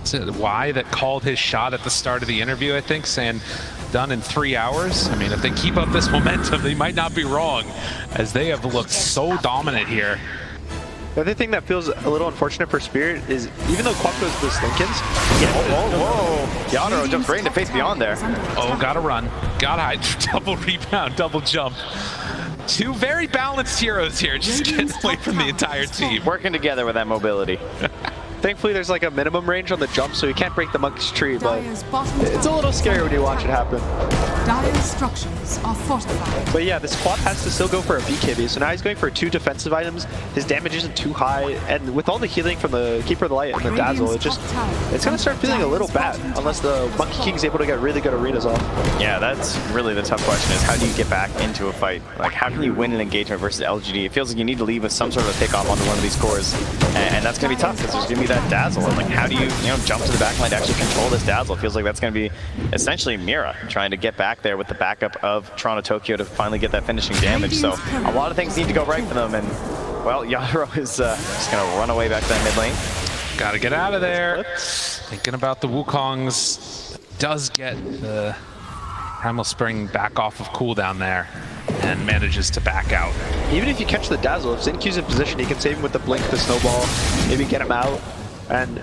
Is it Y that called his shot at the start of the interview, I think, saying, done in 3 hours. I mean, if they keep up this momentum, they might not be wrong, as they have looked so dominant here. The other thing that feels a little unfortunate for Spirit is even though Quapco's the Slinkins, Whoa. Yatoro jumps right into face beyond there. Oh, gotta run. Gotta hide. Double rebound, double jump. Two very balanced heroes here, just getting away from the entire team. Working together with that mobility. Thankfully, there's like a minimum range on the jump, so you can't break the monkey's tree, but it's a little scary when you watch it happen. Dire's structures are fortified. But yeah, this Quap has to still go for a BKB, so now he's going for 2 defensive items. His damage isn't too high, and with all the healing from the Keeper of the Light and the Dazzle, it's going to start feeling a little bad unless the Monkey King's able to get really good arenas off. Yeah, that's really the tough question, is how do you get back into a fight? Like, how can you win an engagement versus LGD? It feels like you need to leave with some sort of a pickoff onto one of these cores, and that's going to be tough because there's going to be that Dazzle. And like, how do you jump to the back line to actually control this Dazzle? It feels like that's going to be essentially Mira trying to get back there with the backup of Toronto Tokyo to finally get that finishing damage. So a lot of things need to go right for them, and well, Yatoro is just going to run away back to that mid lane. Gotta get out of there. Thinking about the Wukongs. Does get the Primal Spring back off of cooldown there and manages to back out. Even if you catch the Dazzle, if Xinq's in position, you can save him with the Blink, the Snowball, maybe get him out. And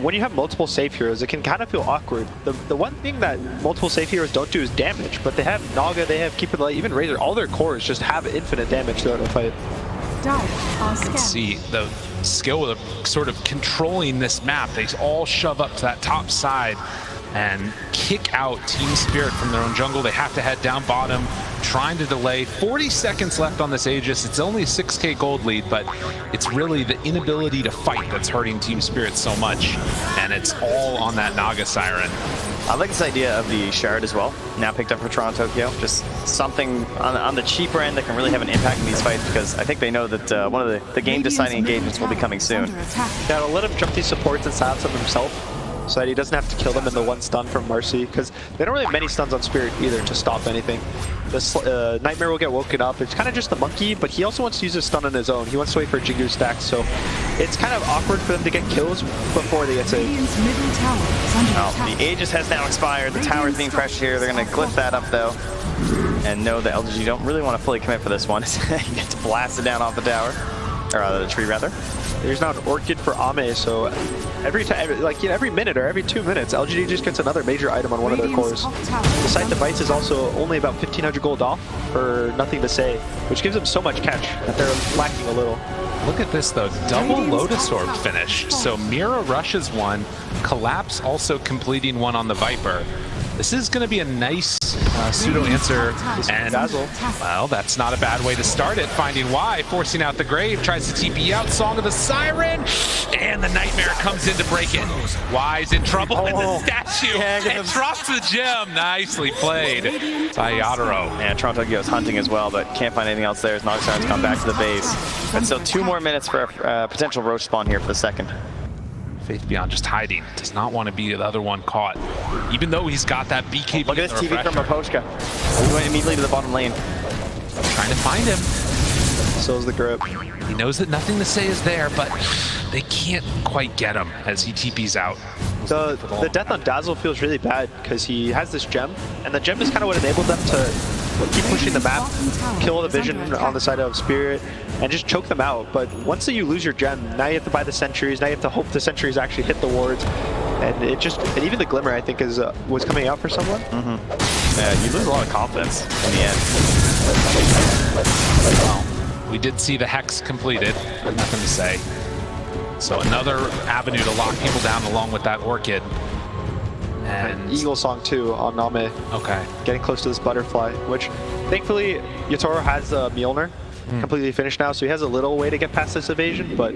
when you have multiple safe heroes, it can kind of feel awkward. The one thing that multiple safe heroes don't do is damage, but they have Naga, they have Keeper of the Light, even Razor, all their cores just have infinite damage throughout a fight. Let's see the skill of sort of controlling this map. They all shove up to that top side and kick out TSpirit from their own jungle. They have to head down bottom, trying to delay. 40 seconds left on this Aegis. It's only a 6k gold lead, but it's really the inability to fight that's hurting TSpirit so much, and it's all on that Naga Siren. I like this idea of the Shard as well, now picked up for Toronto Tokyo. Just something on the cheaper end that can really have an impact in these fights, because I think they know that one of the game-deciding engagements will be coming soon. Yeah, it'll let him jump these supports and silence them himself, so that he doesn't have to kill them in the one stun from Marcy, because they don't really have many stuns on Spirit either to stop anything. The Nightmare will get woken up. It's kind of just the monkey, but he also wants to use a stun on his own. He wants to wait for Jingu stacks, so it's kind of awkward for them to get kills before they get saved. The Aegis has now expired. The tower's being pressured here. They're going to glyph that up though, and know that LGD don't really want to fully commit for this one. He gets blasted down off the tower, or the tree rather. There's now an Orchid for Ame, so every time, like every minute or every 2 minutes, LGD just gets another major item on one of their cores. The Sight Device is also only about 1,500 gold off for Nothing to Say, which gives them so much catch that they're lacking a little. Look at this though, double Lotus Orb finish. So Mira rushes one, Collapse also completing one on the Viper. This is going to be a nice pseudo answer, and Dazzle. Well, that's not a bad way to start it. Finding Y, forcing out the Grave, tries to TP out, Song of the Siren, and the Nightmare comes in to break it. Y's in trouble in the statue, and drops the gem. Nicely played by Yatoro. And Toronto Tokyo is hunting as well, but can't find anything else there as Naga Siren's come back to the base. And so 2 more minutes for a potential Roach spawn here for the second. Faith Beyond just hiding, does not want to be the other one caught, even though he's got that BKB. Look at this TV from Raposhka. He's going immediately to the bottom lane. Trying to find him. So is the grip. He knows that Nothing to Say is there, but they can't quite get him as he TPs out. The death on Dazzle feels really bad because he has this gem, and the gem is kind of what enabled them to keep pushing the map, kill the vision on the side of Spirit, and just choke them out. But once you lose your gem, now you have to buy the sentries, now you have to hope the sentries actually hit the wards, and even the Glimmer, I think, was coming out for someone. Yeah, you lose a lot of confidence in the end. Well, we did see the Hex completed, Nothing to Say. So another avenue to lock people down along with that Orchid. And Eagle Song too on Name. Okay. Getting close to this butterfly, which thankfully Yatoro has Mjolnir completely finished now, so he has a little way to get past this evasion, but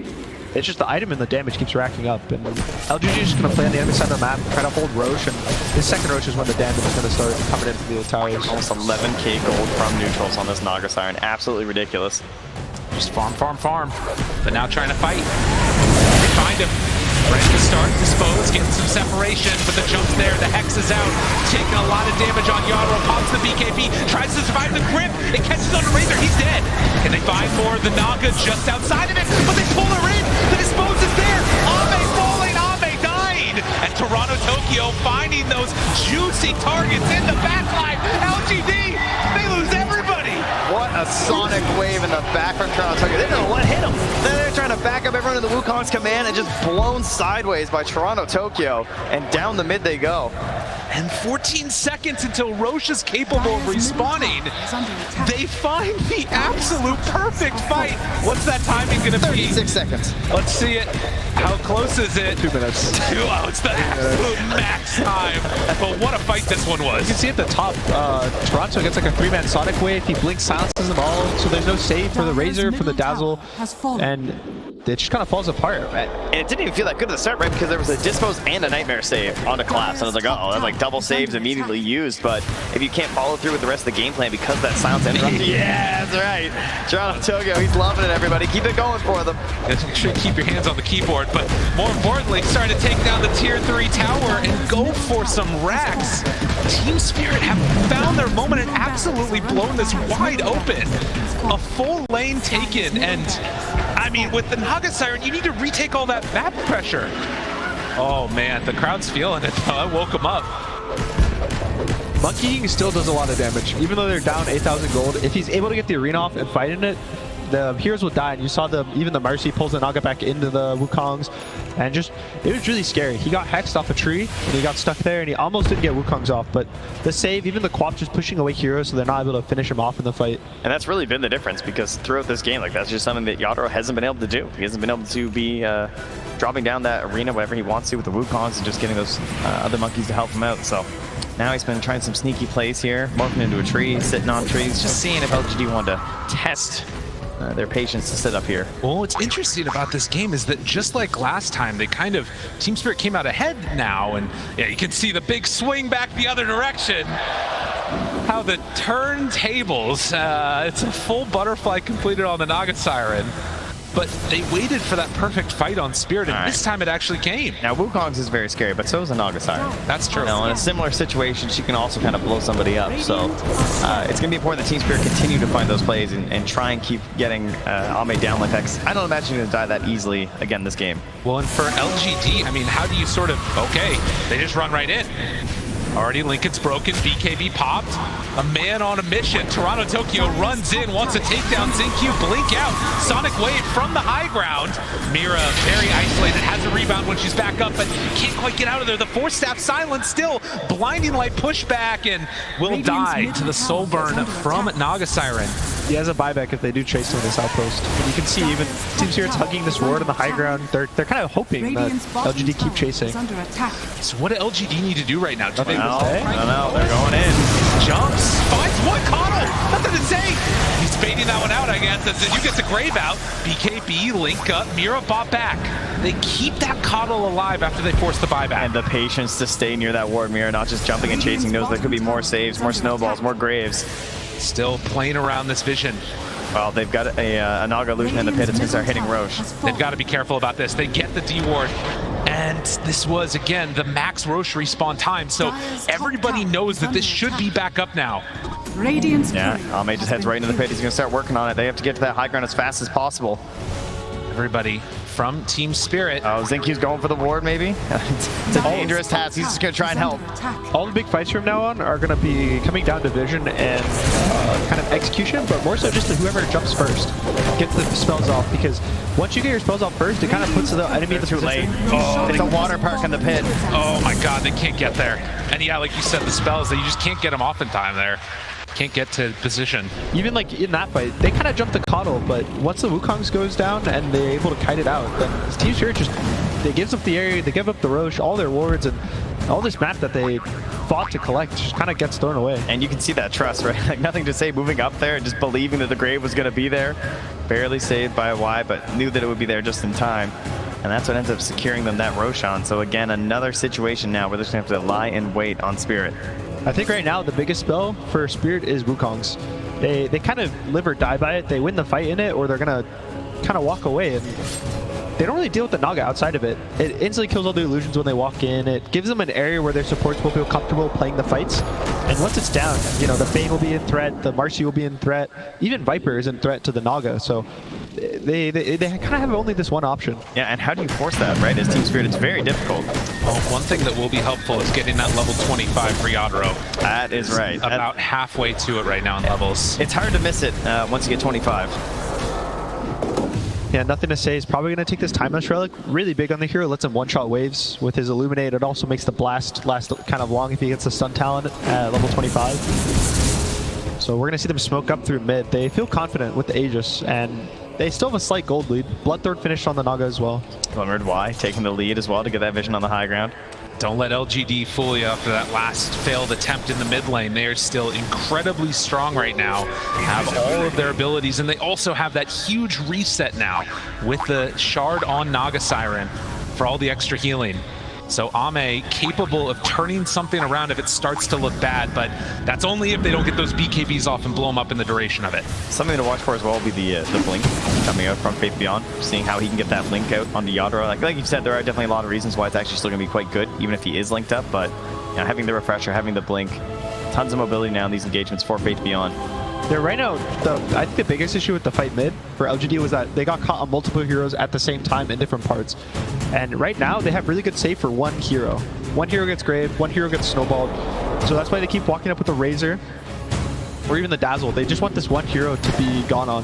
it's just the item and the damage keeps racking up. And LGD is just going to play on the enemy side of the map, try to hold Roche, and this second Roche is when the damage is going to start coming in from the towers. Almost 11k gold from neutrals on this Naga Siren. Absolutely ridiculous. Just farm. But now trying to fight. They find him. Ready to start, dispose, getting some separation, but the jump's there, the Hex is out, taking a lot of damage on Yatoro, pops the BKB, tries to survive the grip, it catches on the Razor, he's dead. Can they find more? The Naga just outside of it, but they pull her in, the dispose is there, Ame falling, Ame dying, and Toronto Tokyo finding those juicy targets in the backline. LGD, they lose everybody. What a sonic wave in the back from Toronto Tokyo. They don't know what hit them. They're trying to back up everyone in the Wukong's command and just blown sideways by Toronto Tokyo. And down the mid they go. And 14 seconds until Roche is capable of respawning. They find the absolute perfect fight. What's that timing going to be? 36 seconds. Let's see it. How close is it? 2 minutes. Oh, it's the absolute max time. But what a fight this one was. You can see at the top, Toronto gets like a 3-man Sonic Wave. He blinks, silences them all, so there's no save for the Razor, for the Dazzle, and it just kind of falls apart. And it didn't even feel that good at the start, right? Because there was a Dispose and a Nightmare save on a Collapse. And I was like, oh, that's like double saves immediately used. But if you can't follow through with the rest of the game plan because that silence interrupted, yeah, that's right. Toronto Tokyo, he's loving it, everybody. Keep it going for them. Make sure you keep your hands on the keyboard, but more importantly, starting to take down the tier 3 tower and go for some racks. TSpirit have found their moment and absolutely blown this wide open. A full lane taken, and I mean, with the Naga Siren, you need to retake all that map pressure. Oh man, the crowd's feeling it though. I woke them up. Monkey still does a lot of damage, even though they're down 8,000 gold. If he's able to get the arena off and fight in it, the heroes will die, and you saw even the Mercy pulls the Naga back into the Wukongs, and just, it was really scary. He got hexed off a tree, and he got stuck there, and he almost didn't get Wukongs off, but the save, even the Quap just pushing away heroes, so they're not able to finish him off in the fight. And that's really been the difference, because throughout this game, like, that's just something that Yatoro hasn't been able to do. He hasn't been able to be dropping down that arena whenever he wants to with the Wukongs and just getting those other monkeys to help him out, so. Now he's been trying some sneaky plays here, morphing into a tree, sitting on trees, just seeing if LGD wanted to test their patience to sit up here. Well, what's interesting about this game is that just like last time, they kind of, TSpirit came out ahead now, and yeah, you can see the big swing back the other direction. How the turntables, it's a full butterfly completed on the Naga Siren. But they waited for that perfect fight on Spirit, and this time it actually came. Now, Wukong's is very scary, but so is a Naga Siren. That's true. Now, in a similar situation, she can also kind of blow somebody up. So it's going to be important that TSpirit continue to find those plays and try and keep getting Ame down like that. 'Cause I don't imagine you're going to die that easily again this game. Well, and for LGD, I mean, how do you sort of, okay, they just run right in. Already Lincoln's broken, BKB popped. A man on a mission. Toronto Tokyo runs in, wants a takedown. Zinq blink out. Sonic Wave from the high ground. Mira very isolated, has a rebound when she's back up, but can't quite get out of there. The Force Staff silent still. Blinding Light pushback and will die to the soul burn from Naga Siren. He has a buyback if they do chase him in this outpost. And you can see even TSpirit's hugging this ward on the high ground. They're kind of hoping that LGD keep chasing. So what do LGD need to do right now? Do they No, they're going in. Jumps, finds one, kotl, nothing to say. He's baiting that one out, I guess. As you get the grave out, BKB, link up, Mira bought back. They keep that kotl alive after they force the buyback. And the patience to stay near that ward, Mira, not just jumping and chasing, knows there could be more saves, more snowballs, more graves. Still playing around this vision. Well, they've got a Naga illusion in the pit. It's going to start hitting Roche. They've got to be careful about this. They get the D ward. And this was, again, the max Roche respawn time. So everybody knows that this should be back up now. Yeah, Ame just heads right into the pit. He's going to start working on it. They have to get to that high ground as fast as possible. Everybody from TSpirit. Oh, Zinq's going for the ward, maybe? It's a dangerous task. He's just going to try and help. All the big fights from now on are going to be coming down to vision and kind of execution, but more so just to whoever jumps first gets the spells off, because once you get your spells off first, it kind of puts the enemy in the too late. position. Oh, it's a water park in the pit. Oh my god, they can't get there. And yeah, like you said, the spells, you just can't get them off in time there. Can't get to position. Even like in that fight, they kind of jumped the kotl, but once the Wukongs goes down and they're able to kite it out, then TSpirit just, they gives up the area, they give up the Roche, all their wards, and all this map that they fought to collect just kind of gets thrown away. And you can see that trust, right? Like nothing to say, moving up there and just believing that the grave was going to be there. Barely saved by a Y, but knew that it would be there just in time. And that's what ends up securing them that Roshan. So again, another situation now where they're just going to have to lie in wait on Spirit. I think right now the biggest spell for Spirit is Wukong's. They kind of live or die by it. They win the fight in it, or they're going to kind of walk away. And they don't really deal with the Naga outside of it. It instantly kills all the illusions when they walk in. It gives them an area where their supports will feel comfortable playing the fights. And once it's down, you know, the Bane will be in threat, the Marcy will be in threat, even Viper is in threat to the Naga. So they kind of have only this one option. Yeah, and how do you force that, right? As TSpirit, it's very difficult. Well, one thing that will be helpful is getting that level 25 for Yatoro. That is right. About halfway to it right now in levels. It's hard to miss it once you get 25. Yeah, nothing to say. He's probably going to take this Timeless Relic. Really big on the hero. Lets him one-shot waves with his Illuminate. It also makes the blast last kind of long if he gets the stun talent at level 25. So we're going to see them smoke up through mid. They feel confident with the Aegis, and they still have a slight gold lead. Bloodthorn finished on the Naga as well. Glimmered Y taking the lead as well to get that vision on the high ground. Don't let LGD fool you after that last failed attempt in the mid lane. They are still incredibly strong right now, have all of their abilities, and they also have that huge reset now with the shard on Naga Siren for all the extra healing. So Ame capable of turning something around if it starts to look bad, but that's only if they don't get those BKBs off and blow them up in the duration of it. Something to watch for as well will be the blink coming out from Faith Beyond, seeing how he can get that link out onto Yatoro. Like you said, there are definitely a lot of reasons why it's actually still going to be quite good, even if he is linked up, but you know, having the refresher, having the blink, tons of mobility now in these engagements for Faith Beyond. Yeah, right now, I think the biggest issue with the fight mid for LGD was that they got caught on multiple heroes at the same time in different parts. And right now, they have really good save for one hero. One hero gets Grave, one hero gets Snowballed. So that's why they keep walking up with the Razor or even the Dazzle. They just want this one hero to be gone on.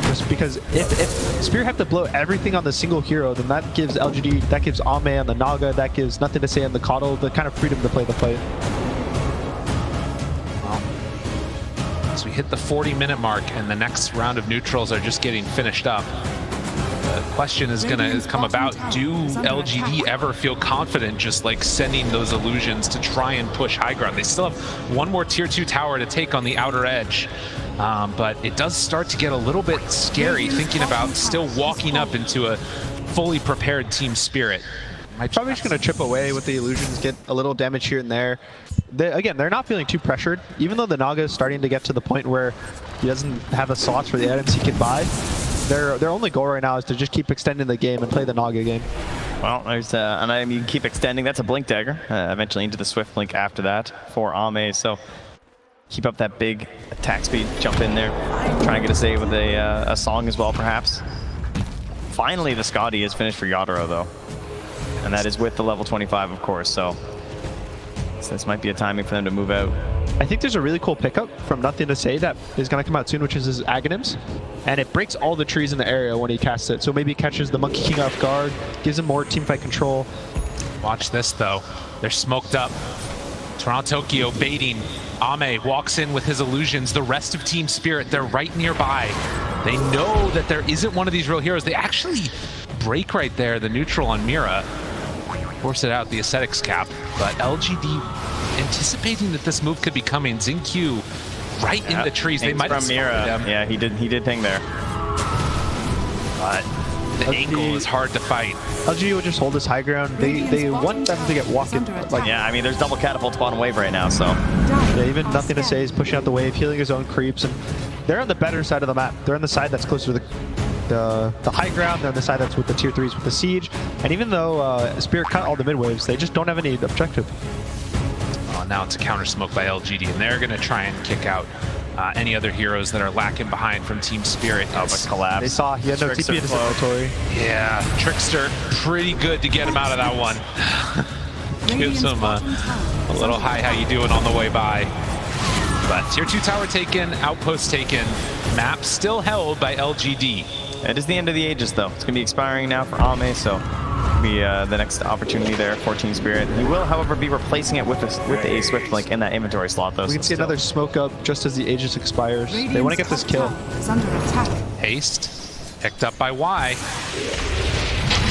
Just because if Spirit have to blow everything on the single hero, then that gives LGD, that gives Ame on the Naga, that gives nothing to say on the kotl, the kind of freedom to play the fight. As we hit the 40-minute mark and the next round of neutrals are just getting finished up, the question is going to come about, do LGD ever feel confident just like sending those illusions to try and push high ground? They still have one more tier 2 tower to take on the outer edge, but it does start to get a little bit scary thinking about still walking up into a fully prepared Team Spirit. Probably just going to chip away with the illusions, get a little damage here and there. Again, they're not feeling too pressured. Even though the Naga is starting to get to the point where he doesn't have the slots for the items he can buy, their only goal right now is to just keep extending the game and play the Naga game. Well, there's an item you can keep extending. That's a Blink Dagger. Eventually into the Swift Blink after that for Ame. So keep up that big attack speed. Jump in there. Try and get a save with a song as well, perhaps. Finally, the Scotty is finished for Yatoro, though. And that is with the level 25, of course, so this might be a timing for them to move out. I think there's a really cool pickup from Nothing to Say that is going to come out soon, which is his Aghanims. And it breaks all the trees in the area when he casts it. So maybe it catches the Monkey King off guard, gives him more teamfight control. Watch this, though. They're smoked up. Toronto Tokyo baiting. Ame walks in with his illusions. The rest of Team Spirit, they're right nearby. They know that there isn't one of these real heroes. They actually break right there, the neutral on Mira. Force it out, the Ascetics cap, but LGD anticipating that this move could be coming. Xingqiu right in the trees. They might have Mira. Yeah, he did ping there. But the angle is hard to fight. LGD will just hold this high ground. They want them to get walking. Like, yeah, I mean, there's double catapults bottom wave right now, so. Yeah, even Nothing to Say is pushing out the wave, healing his own creeps, and they're on the better side of the map. They're on the side that's closer to the high ground. They're on the side that's with the tier 3s with the siege. And even though Spirit cut all the mid waves, they just don't have any objective. Now it's a counter smoke by LGD, and they're going to try and kick out any other heroes that are lacking behind from Team Spirit. Oh, but collapse. They saw he had no TP in his inventory. Yeah, Trickster, pretty good to get him out of that one. Gives him a little hi, how you doing on the way by. But tier 2 tower taken, outpost taken, map still held by LGD. It is the end of the Aegis, though. It's going to be expiring now for Ame, so it'll be the next opportunity there for Team Spirit. He will, however, be replacing it with a Swift Blink in that inventory slot, though. We can see another smoke up just as the Aegis expires. They want to get this kill. Haste, picked up by Y.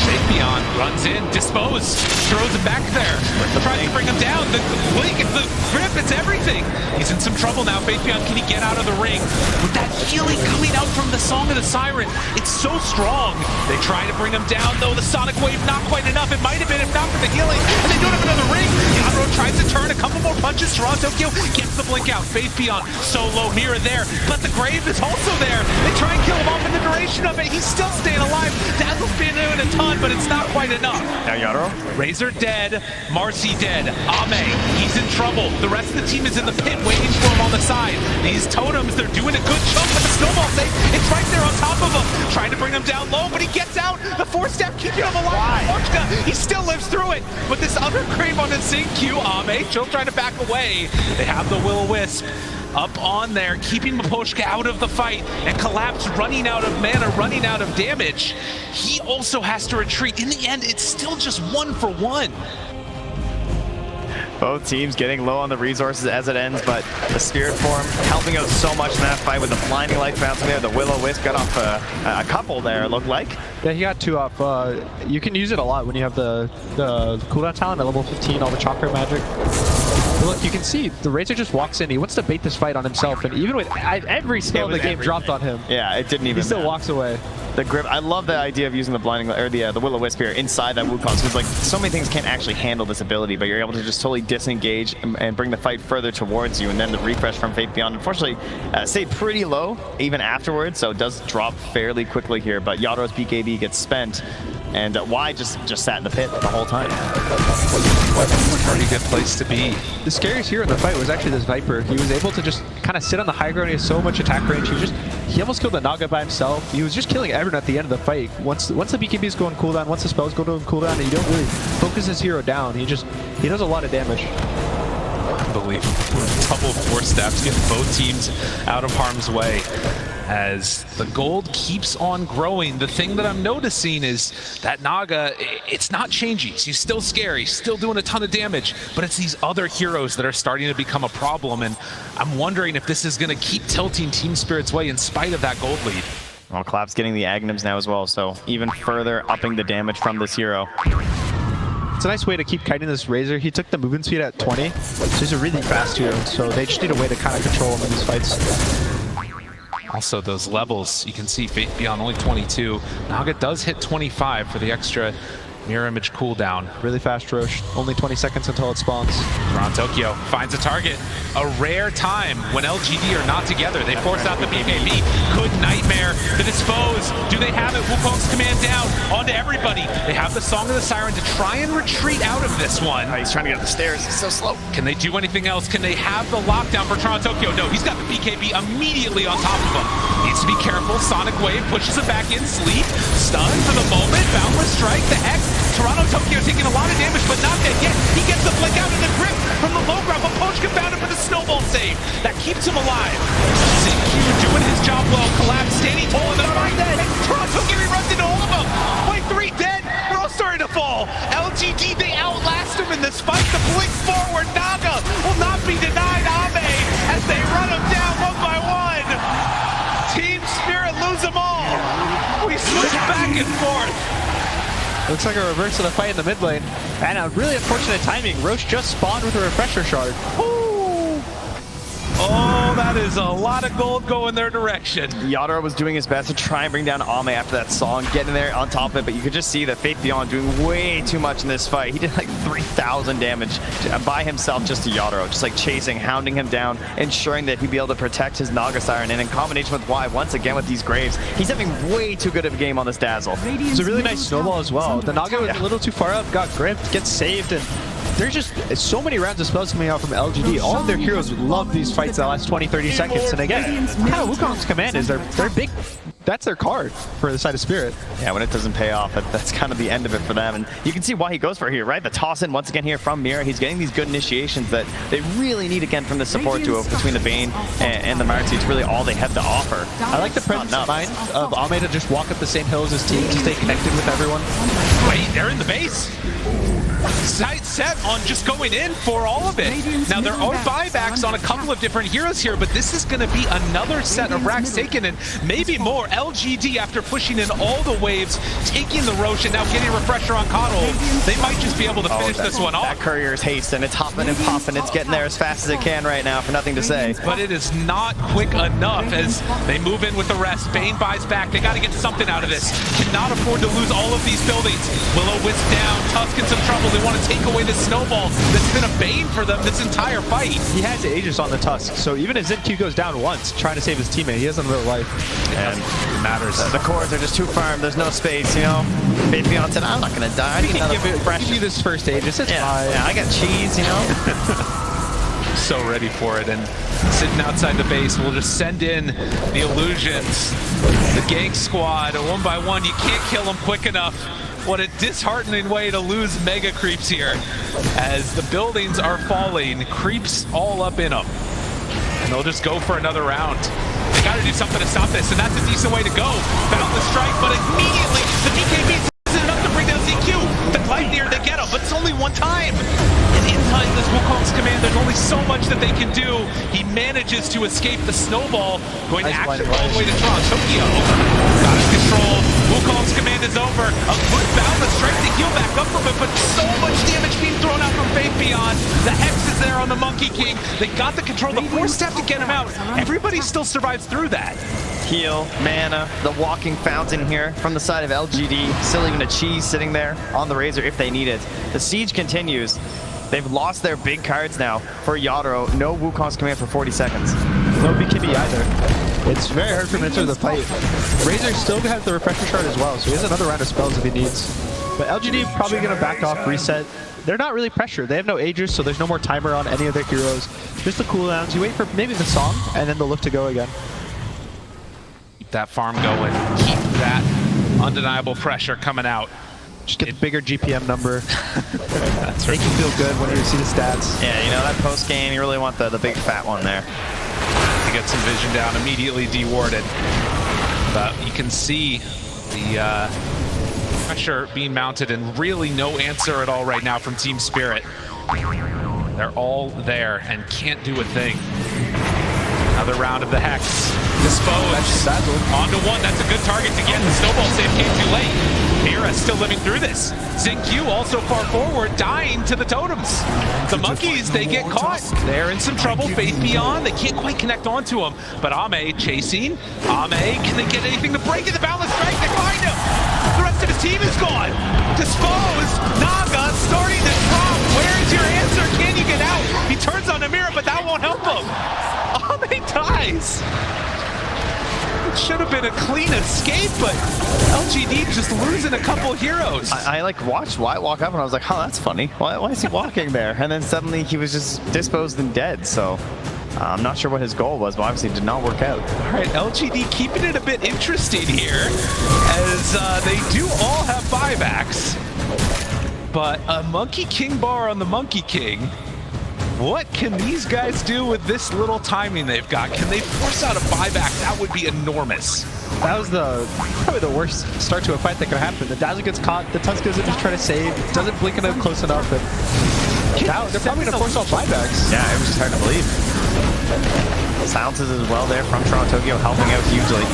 Faith Beyond runs in, dispose, throws him back there, tries to bring him down. The blink, the grip, it's everything. He's in some trouble now. Faith Beyond, can he get out of the ring? With that healing coming out from the Song of the Siren, it's so strong. They try to bring him down, though. The Sonic Wave, not quite enough. It might have been if not for the healing. And they don't have another ring. Yatoro tries to turn a couple more punches. Toronto Tokyo gets the blink out. Faith Beyond, so low, Mira there. But the Grave is also there. They try and kill him off in the duration of it. He's still staying alive. Dazzle's been doing a ton, but it's not quite enough. Now Yatoro. Razor dead, Marcy dead, Ame, he's in trouble. The rest of the team is in the pit waiting for him on the side. These totems, they're doing a good chunk, but the snowball safe, it's right there on top of him. Trying to bring him him down low, but he gets out. The 4-step keeping him alive. He still lives through it. But this other Crave on the sync Q, Ame still trying to back away. They have the Will-O-Wisp up on there, keeping Miposhka out of the fight, and Collapse running out of mana, running out of damage. He also has to retreat. In the end, it's still just 1-for-1. Both teams getting low on the resources as it ends, but the Spirit form helping out so much in that fight with the blinding light bouncing there. The Will-O-Wisp got off a couple there, it looked like. Yeah, he got 2 off. You can use it a lot when you have the cooldown talent at level 15, all the chakra magic. But look, you can see the Razor just walks in. He wants to bait this fight on himself, and even with every skill the game dropped on him, yeah, it didn't even. He still walks away. The grip. I love the idea of using the blinding or the Will-O-Wisp here inside that Wukong, because like so many things can't actually handle this ability, but you're able to just totally disengage and bring the fight further towards you. And then the refresh from Fate Beyond, unfortunately, stayed pretty low even afterwards, so it does drop fairly quickly here. But Yatoro's BKB gets spent, and Y just sat in the pit the whole time. Pretty good place to be. The scariest here in the fight was actually this Viper. He was able to just kind of sit on the high ground. He has so much attack range. He almost killed the Naga by himself. He was just killing everyone at the end of the fight. Once the BKBs go on cooldown, once the spells go to cooldown, and you don't really focus his hero down, he does a lot of damage. Unbelievable. Double 4-steps, getting both teams out of harm's way. As the gold keeps on growing, the thing that I'm noticing is that Naga, it's not changing. He's still scary, still doing a ton of damage, but it's these other heroes that are starting to become a problem, and I'm wondering if this is going to keep tilting Team Spirit's way in spite of that gold lead. Well, Collapse getting the Aghanims now as well, so even further upping the damage from this hero. It's a nice way to keep kiting this Razor. He took the movement speed at 20, so he's a really fast hero, so they just need a way to kind of control him in these fights. Also, those levels, you can see Fate Beyond only 22. Naga does hit 25 for the extra mirror image cooldown. Really fast Roche, only 20 seconds until it spawns. Tokyo finds a target. A rare time when LGD are not together. They force out the BKB. Good Nightmare. The Dispose. Do they have it? Wukong's command down. Onto everybody. They have the Song of the Siren to try and retreat out of this one. He's trying to get up the stairs. He's so slow. Can they do anything else? Can they have the lockdown for Tokyo? No, he's got the BKB immediately on top of him. Needs to be careful. Sonic Wave pushes it back in. Sleep. Stun for the moment. Boundless Strike. The heck? Tokyo taking a lot of damage, but not dead yet. He gets the flick out of the grip from the low ground, but Pochka found him for the snowball save. That keeps him alive. ZQ doing his job well. Collapse, standing tall in the fight. And Tokyo runs into all of them. Point 3 dead. They're all starting to fall. LGD, they outlast him in this fight. The blink forward. Naga will not be denied Ame as they run him down one by one. Team Spirit lose them all. We switch back and forth. Looks like a reverse of the fight in the mid lane. And a really unfortunate timing. Roche just spawned with a refresher shard. Ooh. Oh, that is a lot of gold going their direction. Yatoro was doing his best to try and bring down Ame after that song, getting there on top of it, but you could just see that Fate Beyond doing way too much in this fight. He did like 3,000 damage by himself just to Yatoro, just like chasing, hounding him down, ensuring that he'd be able to protect his Naga Siren, and in combination with Y, once again with these Graves, he's having way too good of a game on this Dazzle. It's a really nice snowball as well. The Naga was a little too far up, got gripped, gets saved, and there's just so many rounds of spells coming out from LGD. All of their heroes love these fights that last 20-30 seconds. And again, kind of Wukong's command is they're big. That's their card for the side of Spirit. Yeah, when it doesn't pay off, that's kind of the end of it for them. And you can see why he goes for it here, right? The toss in once again here from Mira. He's getting these good initiations that they really need again from the support duo between the Bane and the Marcy. It's really all they have to offer. I like the presence of mind of Ame to just walk up the same hill as his team to stay connected with everyone. Wait, they're in the base. Sight set on just going in for all of it. Now there are buybacks on a couple of different heroes here, but this is going to be another set of racks taken, and maybe more. LGD, after pushing in all the waves, taking the Roche and now getting a refresher on kotl, they might just be able to finish this one off. That courier's haste, and it's hopping and popping. It's getting there as fast as it can right now for nothing to say. But it is not quick enough as they move in with the rest. Bane buys back. They got to get something out of this. Cannot afford to lose all of these buildings. Will-O-Wisp down. Tusk in some trouble. They want to take away the snowball that's been a bane for them this entire fight. He has Aegis on the Tusk, so even as ZQ goes down once, trying to save his teammate, he has another life. And it matters. The cores are just too firm. There's no space, you know. Fate Beyond said, I'm not going to die. I need another fresh. Give you this first Aegis, it's fine. Yeah, I got cheese, you know. so ready for it, and sitting outside the base, we'll just send in the illusions. The gank squad, one by one, you can't kill them quick enough. What a disheartening way to lose mega creeps here, as the buildings are falling, creeps all up in them. And they'll just go for another round. They gotta do something to stop this, and that's a decent way to go. Boundless strike, but immediately the BKB isn't enough to bring down ZQ. The Gleipnir, they get him, but it's only one time. And in time, this Wukong's command, there's only so much that they can do. He manages to escape the snowball, going to action all the way to Tokyo. Got it controlled. Wukong's command is over. A good boundless strike to heal back up from it, but so much damage being thrown out from Faith Beyond. The Hex is there on the Monkey King. They got the control, the force step to get him out. Everybody still survives through that. Heal, mana, the walking fountain here from the side of LGD. Still even a cheese sitting there on the Razor if they need it. The siege continues. They've lost their big cards now for Yatoro. No Wukong's command for 40 seconds. No BKB either. It's very hard for him to enter the fight. Razor still has the refresher shard as well, so he has another round of spells if he needs. But LGD probably going to back off, reset. They're not really pressured. They have no Aegis, so there's no more timer on any of their heroes. Just the cooldowns. You wait for maybe the song, and then they'll look to go again. Keep that farm going. Keep that undeniable pressure coming out. Just get the bigger GPM number. That's right. Make you feel good when you see the stats. Yeah, you know, that post game, you really want the big fat one there. To get some vision down, immediately dewarded. But you can see the pressure being mounted, and really no answer at all right now from TSpirit. They're all there and can't do a thing. Another round of the Hex. Dispose. Dazzle. Onto one. That's a good target to get. The snowball save came too late. Mira still living through this. ZQ also far forward, dying to the totems. The monkeys, they get caught. They're in some trouble. Faith Beyond, they can't quite connect onto him. But Ame chasing. Ame, can they get anything to break it? The Boundless Strike, they find him. The rest of his team is gone. Dispose. Naga starting to drop. Where is your answer? Can you get out? He turns on Amira, but that won't help him. Ame dies. It should have been a clean escape, but LGD just losing a couple heroes. I like watched Wyatt walk up and I was like, oh, that's funny. Why is he walking there? And then suddenly he was just disposed and dead. So I'm not sure what his goal was, but obviously it did not work out. All right, LGD keeping it a bit interesting here, as they do all have buybacks. But a Monkey King bar on the Monkey King. What can these guys do with this little timing they've got? Can they force out a buyback? That would be enormous. That was probably the worst start to a fight that could happen. The Dazzle gets caught, the Tusk doesn't just try to save, doesn't blink enough close enough, and now they're probably going to force out buybacks. Yeah, it was just hard to believe. Silences as well there from Tokyo, helping out hugely.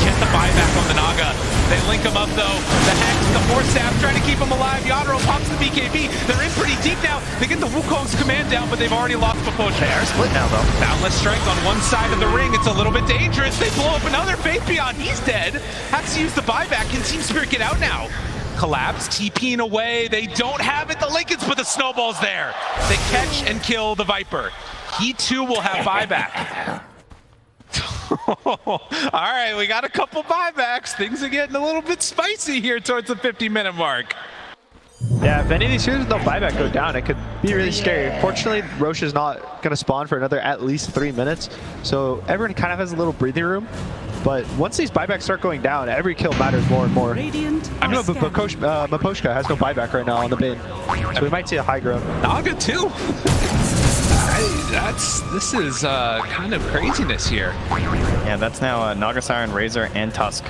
Get the buyback on the Naga. They link him up though. The Hex, the Force Staff, trying to keep him alive. Yatoro pops the BKB. They're in pretty deep now. They get the Wukong's command down, but they've already lost the potion. They are split now though. Boundless Strike on one side of the ring. It's a little bit dangerous. They blow up another. Faith Beyond, he's dead. Has to use the buyback. Can TSpirit get out now? Collapse, TPing away. They don't have it. The Lincolns, but the snowball's there. They catch and kill the Viper. He too will have buyback. All right, we got a couple buybacks. Things are getting a little bit spicy here towards the 50-minute mark. Yeah, if any of these heroes with no buyback go down, it could be really scary. Fortunately, Roche is not going to spawn for another at least 3 minutes, so everyone kind of has a little breathing room. But once these buybacks start going down, every kill matters more and more. I know Maposhka has no buyback right now on the Bane, so we might see a high ground. Naga too. This is kind of craziness here. Yeah, that's now Naga Siren, Razor, and Tusk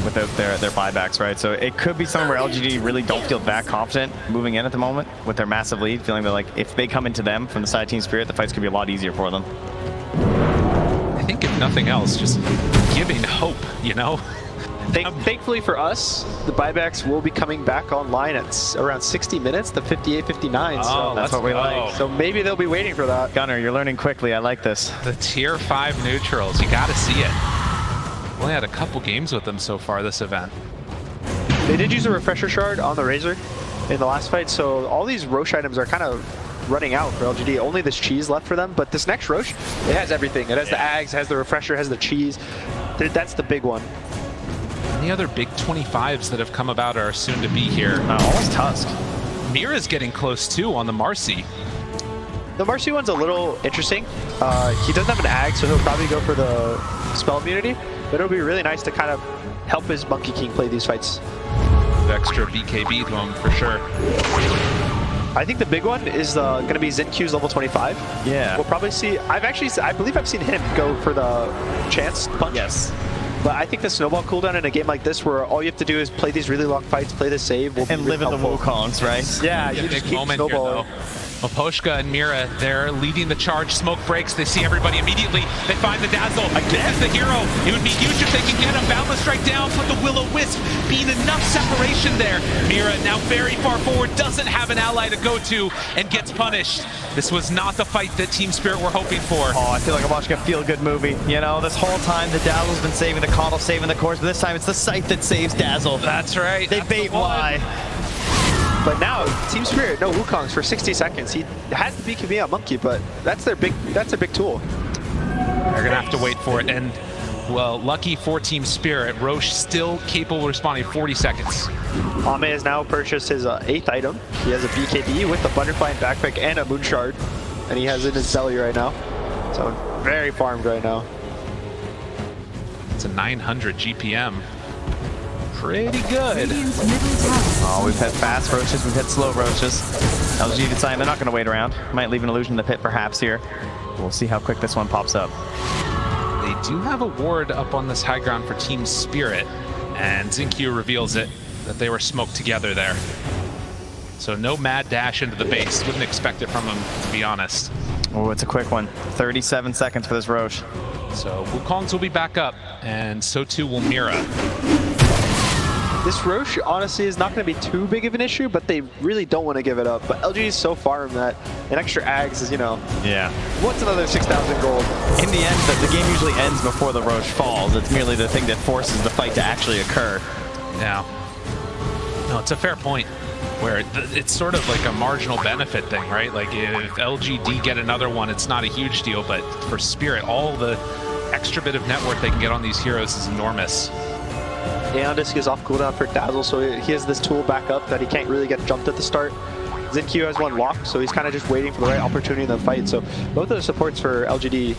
without their buybacks, right? So it could be something where LGD really don't feel that confident moving in at the moment with their massive lead, feeling that like if they come into them from the side of TSpirit, the fights could be a lot easier for them. I think if nothing else, just giving hope, you know? Thankfully for us, the buybacks will be coming back online at around 60 minutes, the 58, 59. Oh, so that's what we like. So maybe they'll be waiting for that. Gunnar, you're learning quickly. I like this. The tier 5 neutrals, you gotta see it. Only had a couple games with them so far this event. They did use a refresher shard on the Razor in the last fight, so all these Roche items are kind of running out for LGD. Only this cheese left for them, but this next Roche, it has everything. It has the Ags, has the refresher, has the cheese. That's the big one. Any other big 25s that have come about are soon to be here. Almost Tusk. Mira's getting close too on the Marcy. The Marcy one's a little interesting. He doesn't have an ag, so he'll probably go for the spell immunity, but it'll be really nice to kind of help his Monkey King play these fights. Extra BKB to him for sure. I think the big one is going to be Xinq's level 25. Yeah. We'll probably see. I believe I've seen him go for the chance punch. Yes. But I think the snowball cooldown in a game like this, where all you have to do is play these really long fights, play the save, will And be live really in the helpful. Wukongs, right? Yeah, you Big just keep moment here, snowballing. though. Maposhka and Mira, they're leading the charge. Smoke breaks. They see everybody immediately. They find the Dazzle. This is the hero. It would be huge if they could get him. Boundless strike down, put the Will-O-Wisp, being enough separation there. Mira now very far forward, doesn't have an ally to go to, and gets punished. This was not the fight that TSpirit were hoping for. Oh, I feel like I'm watching a feel-good movie. You know, this whole time the Dazzle's been saving the kotl, saving the course, but this time it's the Scythe that saves Dazzle. That's right. They That's bait the one. Y. But now, TSpirit, no Wukongs for 60 seconds. He has the BKB on Monkey, but that's their big tool. They're gonna have to wait for it, and well, lucky for TSpirit, Roche still capable of responding 40 seconds. Ame has now purchased his 8th item. He has a BKB with the Butterfly and Backpack and a Moon Shard, and he has it in his belly right now. So very farmed right now. It's a 900 GPM. Pretty good. Radiant's middle tower. Oh, we've had fast roaches, we've had slow roaches. LG deciding they're not going to wait around. Might leave an illusion in the pit perhaps here. We'll see how quick this one pops up. They do have a ward up on this high ground for TSpirit, and Xinq reveals it, that they were smoked together there. So no mad dash into the base. Wouldn't expect it from him, to be honest. Oh, it's a quick one. 37 seconds for this Roche. So Wukongs will be back up, and so too will Mira. This Roche, honestly, is not going to be too big of an issue, but they really don't want to give it up. But LG is so farmed that an extra Ags is, you know, Yeah. what's another 6,000 gold? In the end, the game usually ends before the Roche falls. It's merely the thing that forces the fight to actually occur. Now, no, it's a fair point, where it's sort of like a marginal benefit thing, right? Like if LGD get another one, it's not a huge deal, but for Spirit, all the extra bit of net worth they can get on these heroes is enormous. Aeon Disc is off cooldown for Dazzle, so he has this tool back up that he can't really get jumped at the start. Xinq has one lock, so he's kind of just waiting for the right opportunity in the fight. So both of the supports for LGD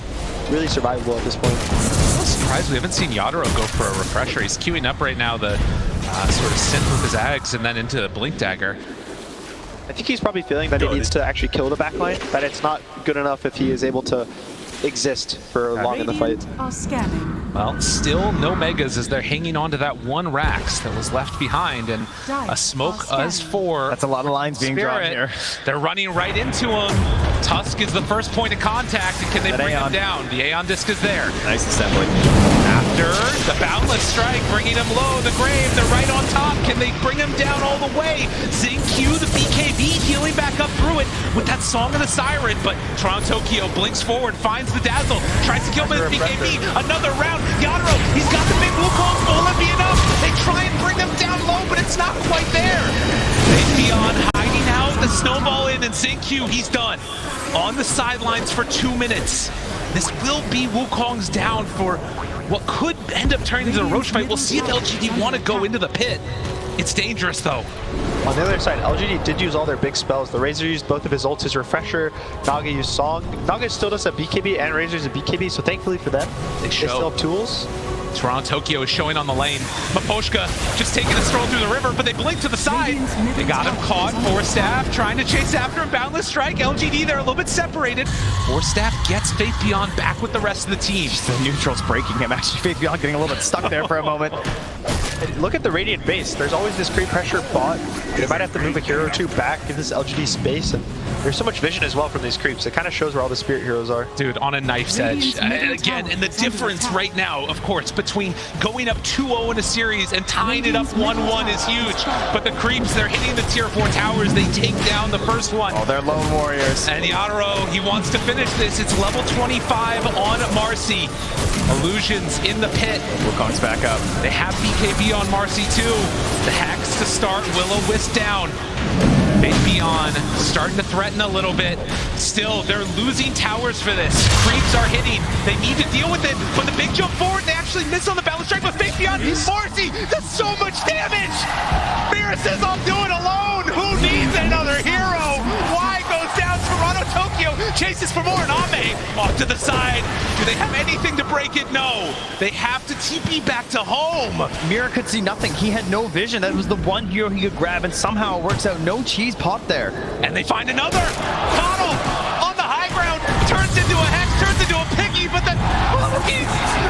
really survivable at this point. I'm a little surprised we haven't seen Yatoro go for a refresher. He's queuing up right now the sort of synth with his Ags and then into Blink Dagger. I think he's probably feeling that he needs to actually kill the backline, that it's not good enough if he is able to exist for long in the fight. Radiant are scanning. Well, still no Megas as they're hanging on to that one Rax that was left behind, and a smoke as for That's a lot of lines being drawn Spirit. here. They're running right into him. Tusk is the first point of contact, and can they That bring him Aeon. down? The Aeon Disc is there. Nice assembly. After the Boundless Strike, bringing him low, the Grave, they're right on top. Can they bring him down all the way? Xinq, the BKB, healing back up through it with that Song of the Siren, but Toronto Tokyo blinks forward, finds the Dazzle, tries to kill him with his BKB. Another round. Yatoro, he's got the big Wukong. Will it be enough? They try and bring him down low, but it's not quite there. Beyond hiding out, the snowball in, and Xinq, he's done. On the sidelines for 2 minutes. This will be Wukong's down for what could end up turning into a Roche fight. We'll see if LGD want to go into the pit. It's dangerous, though. On the other side, LGD did use all their big spells. The Razor used both of his ults, his Refresher. Naga used Song. Naga still does a BKB and Razor's a BKB, so thankfully for them, they still have tools. Toronto Tokyo is showing on the lane. Maposhka just taking a stroll through the river, but they blink to the side. They got him caught. Forstaff trying to chase after him. Boundless Strike. LGD, they're a little bit separated. Forstaff gets Faith Beyond back with the rest of the team. The neutral's breaking him. Actually, Faith Beyond getting a little bit stuck there for a moment. Look at the Radiant base. There's always this creep pressure bot. They might have to move a hero or two back, give this LGD space, and there's so much vision as well from these creeps. It kind of shows where all the Spirit heroes are. Dude, on a knife's edge. Again, and the difference right now, of course, between going up 2-0 in a series and tying it up 1-1 is huge. But the creeps, they're hitting the tier 4 towers. They take down the first one. Oh, they're lone warriors. And Yatoro, he wants to finish this. It's level 25 on Marcy. Illusions in the pit. Wukong's back up. They have BKB on Marcy too. The hacks to start, Will-O-Wisp down. Faith Beyond starting to threaten a little bit. Still, they're losing towers for this. Creeps are hitting. They need to deal with it, but the big jump forward, they actually miss on the Boundless Strike, but Faith Beyond, Marcy does so much damage! Mira says, I'll do it alone! Who needs another hero? Y goes down, Toronto Tokyo chases for more, and Ame off to the side. Do they have anything to break it? No. They have to TP back to home. Mira could see nothing. He had no vision. That was the one hero he could grab, and somehow it works out. No cheese pop there. And they find another. Kotl on the high ground, turns into a Hex, turns into a Piggy, but then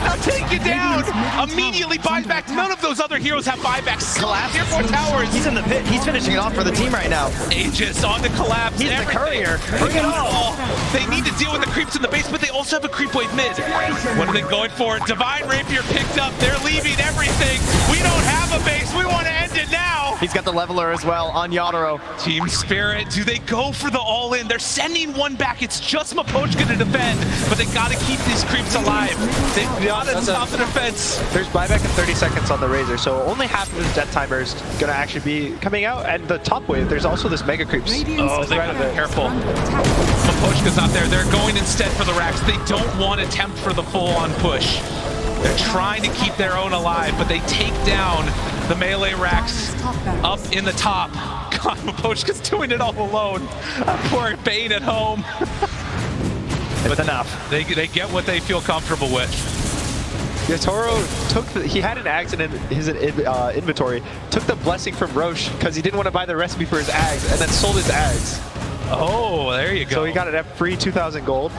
now take it down. Immediately buys back. None of those other heroes have buybacks. Collapse. Here for towers. He's in the pit. He's finishing it off for the team right now. Aegis on the collapse. He's the courier. Bring it all. They need to deal with the creeps in the base, but they also have a creep wave mid. What are they going for? Divine Rapier picked up. They're leaving everything. We don't have a base. We want to end it now. He's got the leveler as well on Yatoro. TSpirit, do they go for the all-in? They're sending one back. It's just Mapochka to defend, but they got to keep these creeps alive. They've got to stop the defense. There's buyback in 30 seconds on the Razor, so only half of his death timer is going to actually be coming out. And the top wave, there's also this mega creeps. Oh, they gotta be careful. Mapochka's not there. They're going instead for the racks. They don't want to attempt for the full-on push. They're trying to keep their own alive, but they take down the melee racks up in the top. God, Mapochka's doing it all alone. Poor Bane at home. It's enough. They get what they feel comfortable with. Yatoro took he had an axe in his inventory, took the blessing from Roche because he didn't want to buy the recipe for his axe, and then sold his axe. Oh, there you go. So he got it at free 2,000 gold.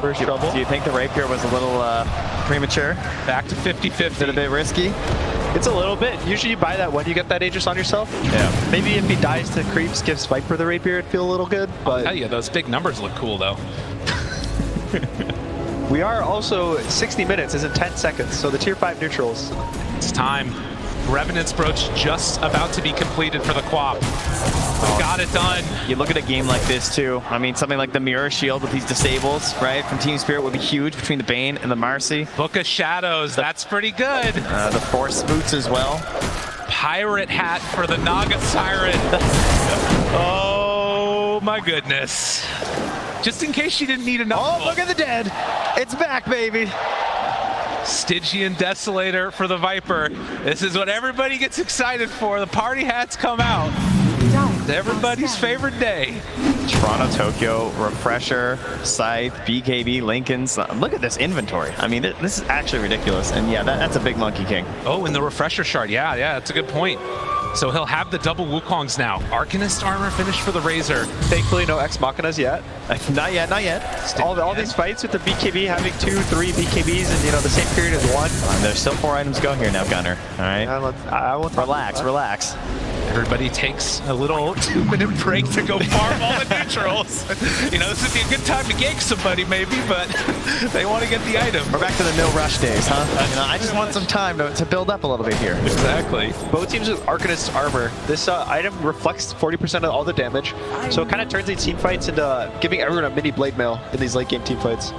First trouble. Do you think the rapier was a little premature? Back to 50-50. Is it a bit risky? It's a little bit. Usually you buy that when you get that Aegis on yourself. Yeah. Maybe if he dies to creeps, gives Viper the rapier, it'd feel a little good. But Hell yeah, those big numbers look cool though. we are also 60 minutes is in 10 seconds, so the tier 5 neutrals. It's time. Revenant's Brooch just about to be completed for the Quap. Got it done. You look at a game like this too. I mean, something like the Mirror Shield with these disables, right, from TSpirit would be huge between the Bane and the Marcy. Book of Shadows, that's pretty good. The Force Boots as well. Pirate hat for the Naga Siren. Oh my goodness. Just in case she didn't need enough. Oh, look at the dead. It's back, baby. Stygian Desolator for the Viper. This is what everybody gets excited for. The party hats come out. It's everybody's favorite day. Toronto, Tokyo, Refresher, Scythe, BKB, Lincoln's. Look at this inventory. I mean, this is actually ridiculous. And yeah, that's a big Monkey King. Oh, and the Refresher shard. Yeah, that's a good point. So he'll have the double Wukongs now. Arcanist armor finished for the Razor. Thankfully, no Ex Machinas yet. Not yet, not yet. All these fights with the BKB having 2, 3 BKBs in the same period as one. There's still 4 items go here now, Gunner. All right. I won't relax, relax. Everybody takes a little 2-minute break to go farm all the neutrals. This would be a good time to gank somebody maybe, but they want to get the item. We're back to the no rush days, huh? I just want some time to build up a little bit here. Exactly. Both teams with Arcanist armor. This item reflects 40% of all the damage, so it kind of turns these team fights into giving everyone a mini blade mail in these late game team fights.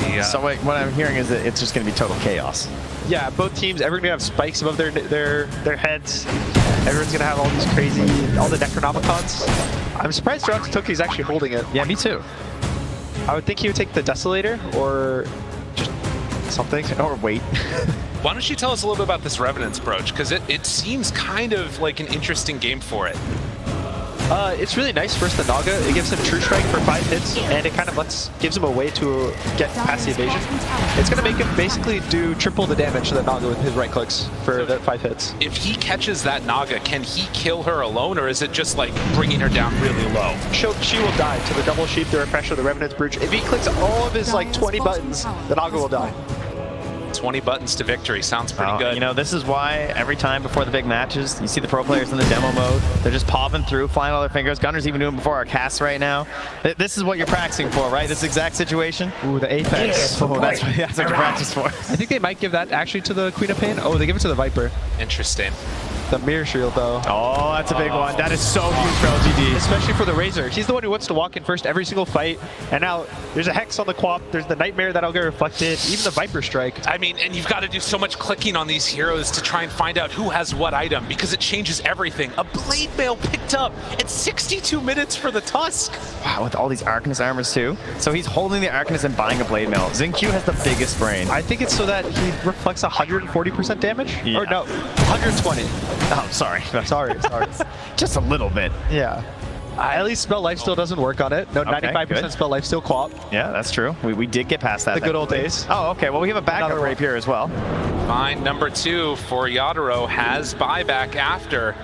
Yeah. So what I'm hearing is that it's just going to be total chaos. Yeah, both teams, everyone's gonna have spikes above their heads. Everyone's gonna have all these crazy, all the Necronomicons. I'm surprised Toki's actually holding it. Yeah, me too. I would think he would take the Desolator or just something, or wait. Why don't you tell us a little bit about this Revenant's Brooch? Because it seems kind of like an interesting game for it. It's really nice versus the Naga. It gives him True Strike for 5 hits, and it kind of gives him a way to get past the evasion. It's going to make him basically do triple the damage to the Naga with his right clicks for the 5 hits. If he catches that Naga, can he kill her alone, or is it just like bringing her down really low? She will die to the Double Sheep, the Refresher, the Revenant's Brooch. If he clicks all of his 20 buttons, the Naga will die. 20 buttons to victory. Sounds pretty good. This is why every time before the big matches, you see the pro players in the demo mode. They're just popping through, flying all their fingers. Gunner's even doing before our casts right now. This is what you're practicing for, right? This exact situation? Ooh, the Apex. Oh, that's what you practice for. I think they might give that actually to the Queen of Pain. Oh, they give it to the Viper. Interesting. The Mirror Shield, though. Oh, that's a big one. That is so huge for LGD. Especially for the Razor. He's the one who wants to walk in first every single fight. And now there's a Hex on the Quap. There's the Nightmare that'll get reflected. Even the Viper Strike. I mean, and you've got to do so much clicking on these heroes to try and find out who has what item, because it changes everything. A Blade Mail picked up at 62 minutes for the Tusk. Wow, with all these Arcanist armors too. So he's holding the Arcanist and buying a Blade Mail. Xingqiu has the biggest brain. I think it's so that he reflects 140% damage? Yeah. Or no, 120. Oh, sorry. Sorry. Just a little bit. Yeah. At least spell life still doesn't work on it. No, Okay, 95% good. spell life still co-op. Yeah, that's true. We did get past that. The good old days. Oh, okay. Well, we have a backup Another one. rapier as well. Find number 2 for Yatoro has buyback after.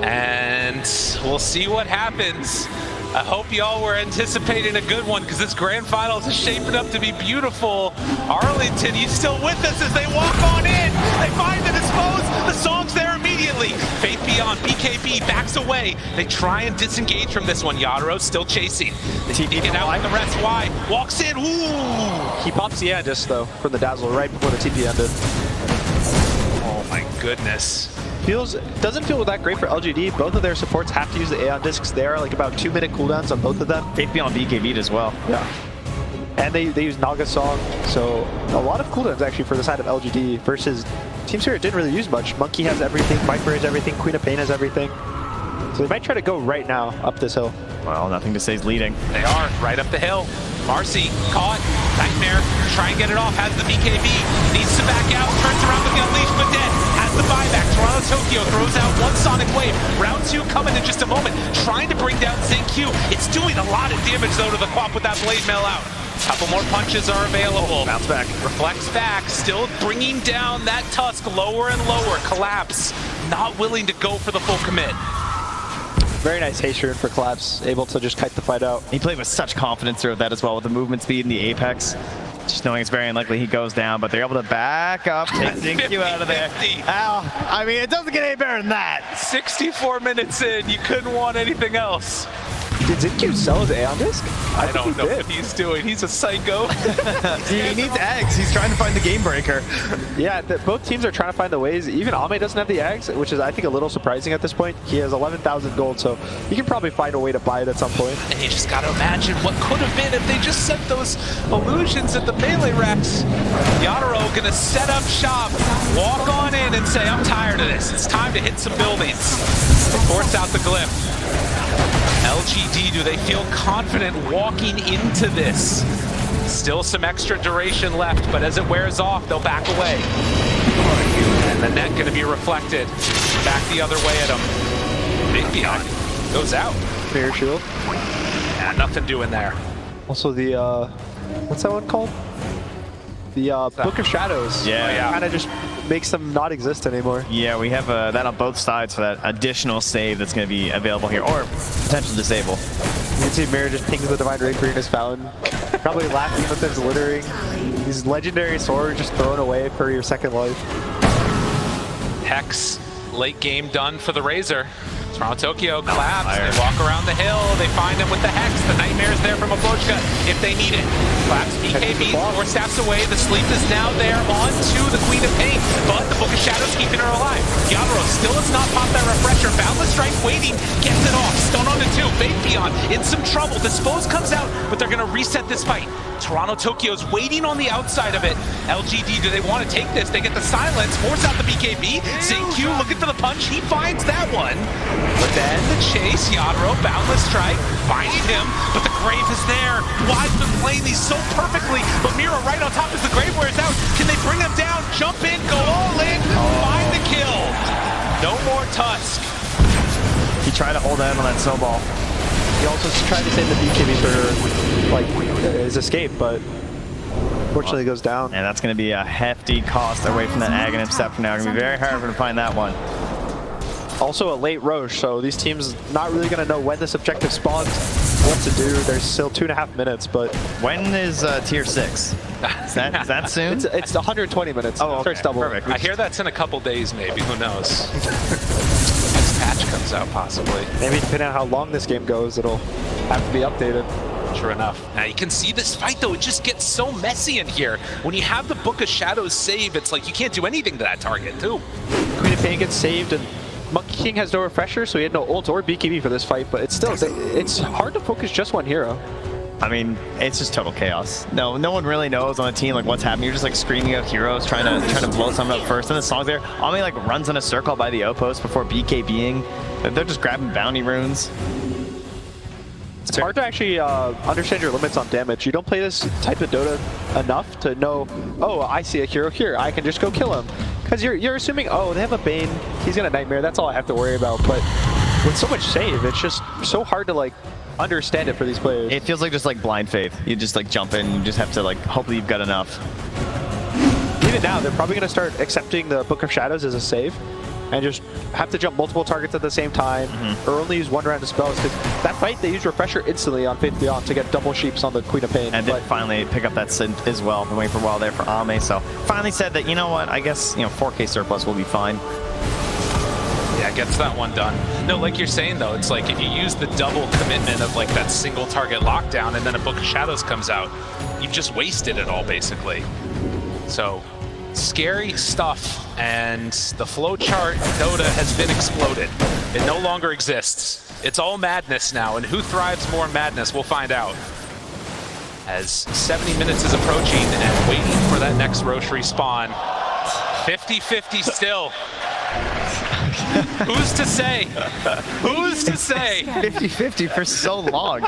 And we'll see what happens. I hope y'all were anticipating a good one because this grand finals is shaping up to be beautiful. Arlington, you still with us as they walk on in. They find the dispose. The song's there immediately. Faith Beyond, BKB backs away. They try and disengage from this one. Yatoro still chasing. They get out with the rest. Why? Walks in. Ooh. He pops the Aegis though from the Dazzle right before the TP ended. Oh my goodness. Doesn't feel that great for LGD. Both of their supports have to use the Aeon Discs. They are like about 2-minute cooldowns on both of them. Faith Beyond BKB'd as well. Yeah. And they use Naga Song, so a lot of cooldowns actually for the side of LGD versus TeamSpirit didn't really use much. Monkey has everything, Viper has everything, Queen of Pain has everything. So they might try to go right now up this hill. Well, nothing to say is leading. They are right up the hill. Marcy caught. Nightmare, try and get it off, has the BKB, needs to back out, turns around with the Unleash, but dead, has the buyback. Toronto Tokyo throws out one Sonic Wave. Round 2 coming in just a moment, trying to bring down Q. It's doing a lot of damage though to the Quap with that Blade Mail out. Couple more punches are available. Bounce back. Reflects back, still bringing down that Tusk lower and lower. Collapse, not willing to go for the full commit. Very nice haste rune for Collapse, able to just kite the fight out. He played with such confidence through that as well with the movement speed and the apex. Just knowing it's very unlikely he goes down, but they're able to back up, take you out of there. Ow. I mean, it doesn't get any better than that. 64 minutes in, you couldn't want anything else. Did ZQ sell his Aeon Disc? I don't know what he's doing. He's a psycho. He needs eggs. He's trying to find the game breaker. Yeah, both teams are trying to find the ways. Even Ame doesn't have the eggs, which is, I think, a little surprising at this point. He has 11,000 gold, so he can probably find a way to buy it at some point. And you just got to imagine what could have been if they just sent those illusions at the melee racks. Yatoro going to set up shop, walk on in and say, I'm tired of this. It's time to hit some buildings. They force out the glyph. LGD, do they feel confident walking into this? Still some extra duration left, but as it wears off, they'll back away. And the net going to be reflected. Back the other way at him. Big Beyond goes out. Mirror Shield. Yeah, nothing doing there. Also the, what's that one called? The Book of Shadows. Yeah. Kind of just makes them not exist anymore. Yeah, we have that on both sides for that additional save that's going to be available here, or potential disable. You can see Mirror just pings the Divine Rapier in his fountain. Probably laughing with his littering. These legendary swords just thrown away for your second life. Hex, late game done for the Razor. Toronto Tokyo collapse, they walk around the hill, they find him with the Hex, the Nightmare's there from Ablochka if they need it. Collapse BKB, 4 steps away, the Sleep is now there on to the Queen of Pain, but the Book of Shadows keeping her alive. Yatoro still has not popped that refresher, Boundless Strike waiting, gets it off, stun on to 2, Faith Beyond in some trouble, Dispose comes out, but they're gonna reset this fight. Toronto Tokyo's waiting on the outside of it. LGD, do they want to take this? They get the silence, force out the BKB, Q looking for the punch, he finds that one. But then the chase, Yatoro, Boundless Strike, finding him, but the Grave is there. Wise been playing these so perfectly, but Mira right on top as the Grave wears out. Can they bring him down, jump in, go all in, find the kill? No more Tusk. He tried to hold on that snowball. He also tried to save the BKB for like his escape, but unfortunately goes down. And that's going to be a hefty cost away from that Aghanim Scepter now. Going to be very hard for him to find that one. Also a late Roche, so these teams not really going to know when this objective spawns, what to do. There's still 2.5 minutes, but... When is tier 6 Is that soon? It's 120 minutes. Oh, okay. Starts double. Perfect. I hear that's in a couple days maybe, who knows? Next patch comes out possibly. Maybe depending on how long this game goes, it'll have to be updated. True enough. Now you can see this fight though, it just gets so messy in here. When you have the Book of Shadows save, it's like you can't do anything to that target too. Queen of Pain gets saved, and Monkey King has no refresher, so he had no ult or BKB for this fight, but it's still, it's hard to focus just one hero. I mean, it's just total chaos. No one really knows on the team like what's happening. You're just like screaming out heroes, trying to blow someone up first. And the song's there. Ami like runs in a circle by the outpost before BKBing. They're just grabbing bounty runes. It's hard to actually understand your limits on damage. You don't play this type of Dota enough to know, oh, I see a hero here, I can just go kill him. Because you're assuming, oh, they have a Bane, he's gonna Nightmare, that's all I have to worry about. But with so much save, it's just so hard to like understand it for these players. It feels like just like blind faith. You just like jump in, you just have to like hope that you've got enough. Even now, they're probably going to start accepting the Book of Shadows as a save and just have to jump multiple targets at the same time or only use one round of spells. Because that fight, they used Refresher instantly on Faith Beyond to get double sheeps on the Queen of Pain. And then finally pick up that synth as well. Been waiting for a while there for Ame, so finally said that, you know what, I guess, 4K surplus will be fine. Yeah, gets that one done. No, like you're saying though, it's like if you use the double commitment of like that single target lockdown and then a Book of Shadows comes out, you've just wasted it all basically. So scary stuff, and the flowchart Dota has been exploded. It no longer exists. It's all madness now, and who thrives more in madness, we'll find out. As 70 minutes is approaching and waiting for that next Roche respawn. 50-50 still. Who's to say? Who's to say? 50-50 for so long.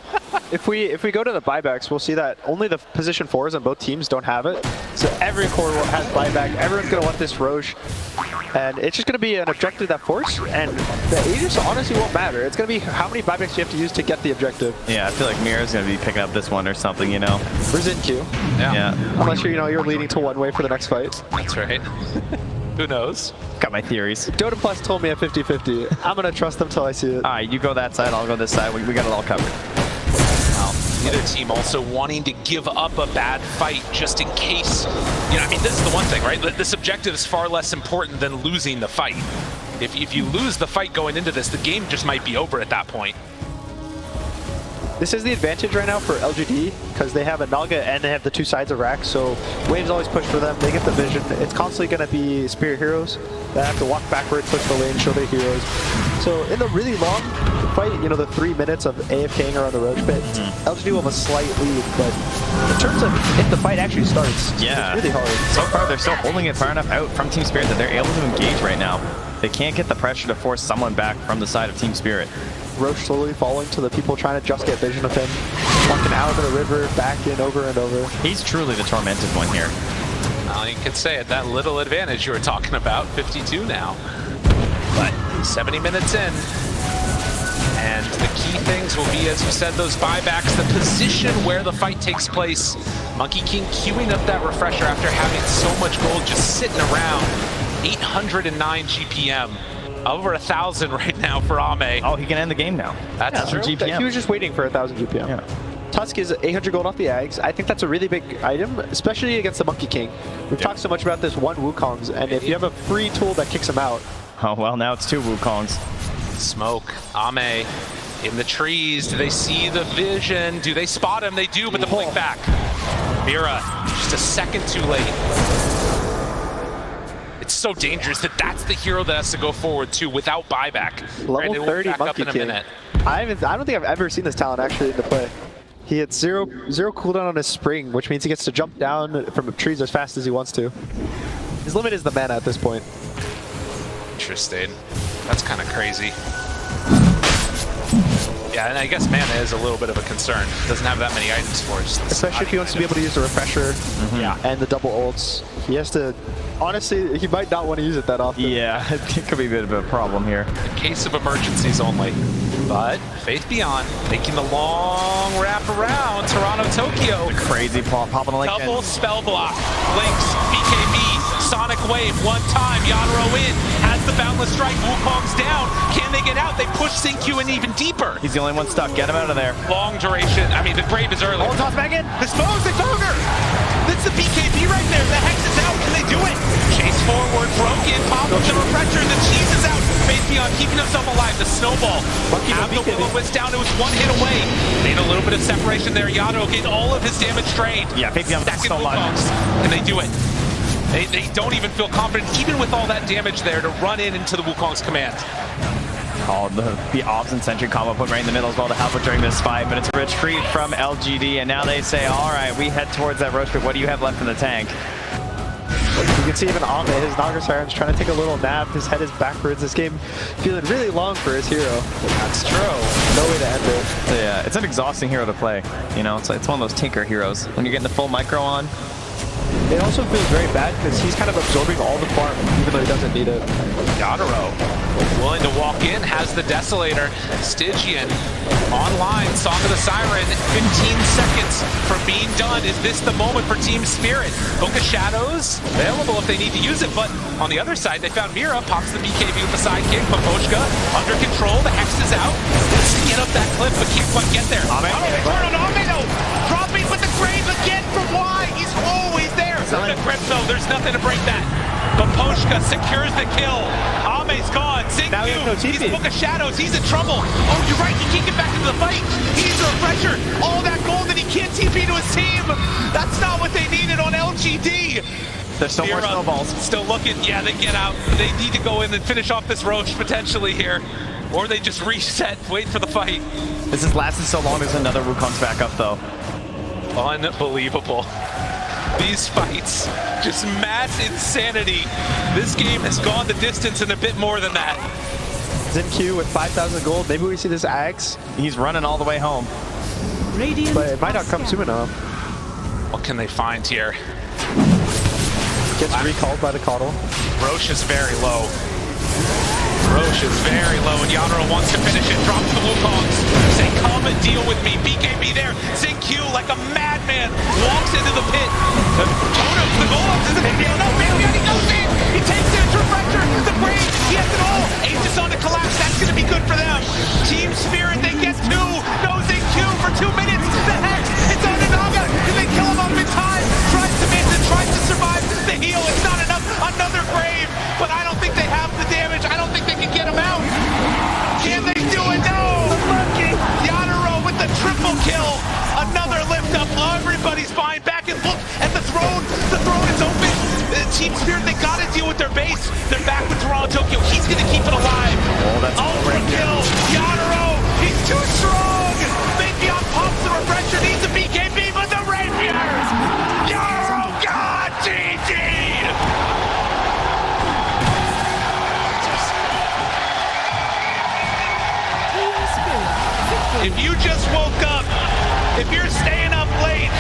If we go to the buybacks, we'll see that only the position 4s on both teams don't have it. So every core has buyback. Everyone's going to want this Roche. And it's just going to be an objective that force, and the Aegis honestly won't matter. It's going to be how many buybacks you have to use to get the objective. Yeah, I feel like Mira's going to be picking up this one or something, Or Zinq. Yeah. Unless you're leaning to one way for the next fight. That's right. Who knows? Got my theories. Dota Plus told me at 50-50. I'm going to trust them till I see it. All right, you go that side, I'll go this side. We got it all covered. The other team also wanting to give up a bad fight just in case. I mean, this is the one thing, right? This objective is far less important than losing the fight. If you lose the fight going into this, the game just might be over at that point. This is the advantage right now for LGD because they have a Naga and they have the two sides of rack, so waves always push for them. They get the vision. It's constantly going to be Spirit heroes that have to walk backwards, push the lane, show their heroes. So in the really long fight, the 3 minutes of AFKing around the Roach pit, LGD will have a slight lead, but in terms of if the fight actually starts, it's really hard. So far, they're still holding it far enough out from TSpirit that they're able to engage right now. They can't get the pressure to force someone back from the side of TSpirit. Roach slowly falling to the people trying to just get vision of him. Walking out of the river, back in, over and over. He's truly the tormented one here. Well, you could say it, that little advantage you were talking about, 52 now. But 70 minutes in. And the key things will be, as you said, those buybacks, the position where the fight takes place. Monkey King queuing up that refresher after having so much gold just sitting around. 809 GPM. Over 1,000 right now for Ame. Oh, he can end the game now. That's true. GPM. He was just waiting for 1,000 GPM. Yeah. Tusk is 800 gold off the Ags. I think that's a really big item, especially against the Monkey King. We've talked so much about this one Wukong's, and if you have a free tool that kicks him out. Oh, well, now it's two Wukongs. Smoke. Ame in the trees. Do they see the vision? Do they spot him? They do, but the blink back. Mira, just a second too late. It's so dangerous that that's the hero that has to go forward too without buyback. Level 30 Monkey King. I don't think I've ever seen this talent actually in the play. He had zero cooldown on his spring, which means he gets to jump down from trees as fast as he wants to. His limit is the mana at this point. Interesting. That's kind of crazy. Yeah, and I guess mana is a little bit of a concern. Doesn't have that many items for it. Especially if he wants to be able to use the refresher and the double ults. He has to, honestly, he might not want to use it that often. Yeah, it could be a bit of a problem here. In case of emergencies only. But Faith Beyond making the long wrap around Toronto, Tokyo. Crazy popping like double spell block. Links, BKB, Sonic Wave, one time. Yatoro in, has the Boundless Strike. Wukong's down. Can they get out? They push Zinq in even deeper. He's the only one stuck. Get him out of there. Long duration. I mean, the grave is early. Oh, toss back in. Dispose, they found her. That's the BKB right there. The Hex is out. Can they do it? Chase forward, broken. Pop with the refresher. The cheese is out. Faith Beyond keeping himself alive. The snowball. Have the will-o-wisp down. It was one hit away. Made a little bit of separation there. Yatoro getting all of his damage drained. Yeah, Faith Beyond Stacking so much. and they do it. They don't even feel confident, even with all that damage there, to run into the Wukong's command. Oh, the Obs and Sentry combo put right in the middle as well to help it during this 5 minutes retreat from LGD. And now they say, all right, we head towards that Roach pit. What do you have left in the tank? You can see even Ame, his Naga Siren's trying to take a little nap. His head is backwards. This game feeling really long for his hero. That's true. No way to end it. Yeah, it's an exhausting hero to play. It's one of those tinker heroes. When you're getting the full micro on, it also feels very bad because he's kind of absorbing all the farm, even though he doesn't need it. Yatoro willing to walk in, has the Desolator. Stygian online, Song of the Siren, 15 seconds from being done. Is this the moment for TSpirit? Book of Shadows available if they need to use it, but on the other side, they found Mira, pops the BKB with the sidekick. Paposhka under control, the Hex is out. Wants to get up that cliff, but can't quite get there. Dropping with the grave again from Y. He's always there. The Crypto, there's nothing to break that. Paposhka secures the kill. Ame's gone. Now he has no He's TP. Book of Shadows. He's in trouble. Oh, you're right. He can't get back into the fight. He needs a refresher. All that gold that he can't TP to his team. That's not what they needed on LGD. There's still more snowballs. Still looking. Yeah, they get out. They need to go in and finish off this Roche potentially here. Or they just reset, wait for the fight. This has lasted so long, there's another Wukong's back up though. Unbelievable. These fights, just mass insanity. This game has gone the distance and a bit more than that. Zinq with 5,000 gold. Maybe we see this Axe, He's running all the way home. Radiant but it might not come soon enough. What can they find here? Gets recalled by the kotl. Roche is very low. Roche is very low, and Yatoro wants to finish it. Drops the Wukongs. Say, come and deal with me. BKB there. Zinq like a madman walks into the pit. The totems, the golems, is it a deal? No, baby, he goes in. He takes it. Refresher, the brain. He has it all. Aegis on the collapse. That's going to be good for them. TSpirit, they get two. No Zinq for 2 minutes. The Hex, it's on the Naga. Can they kill him up in time? Tries to miss it, tries to survive the heal. It's not enough. Another grave, but I don't think they have the damage. I don't think they can get him out. Can they do it? No! Yatoro with the triple kill. Another lift up. Everybody's fine. Back and look at the throne. The throne is open. TSpirit, they gotta deal with their base. They're back with Toronto Tokyo. He's gonna keep it alive. Oh, that's Overkill. Yatoro, he's too strong. Maybe on pops the refresher. Needs a BKB, but the rapier. Yatoro, God, GG. If you just woke up, if you're staying up late,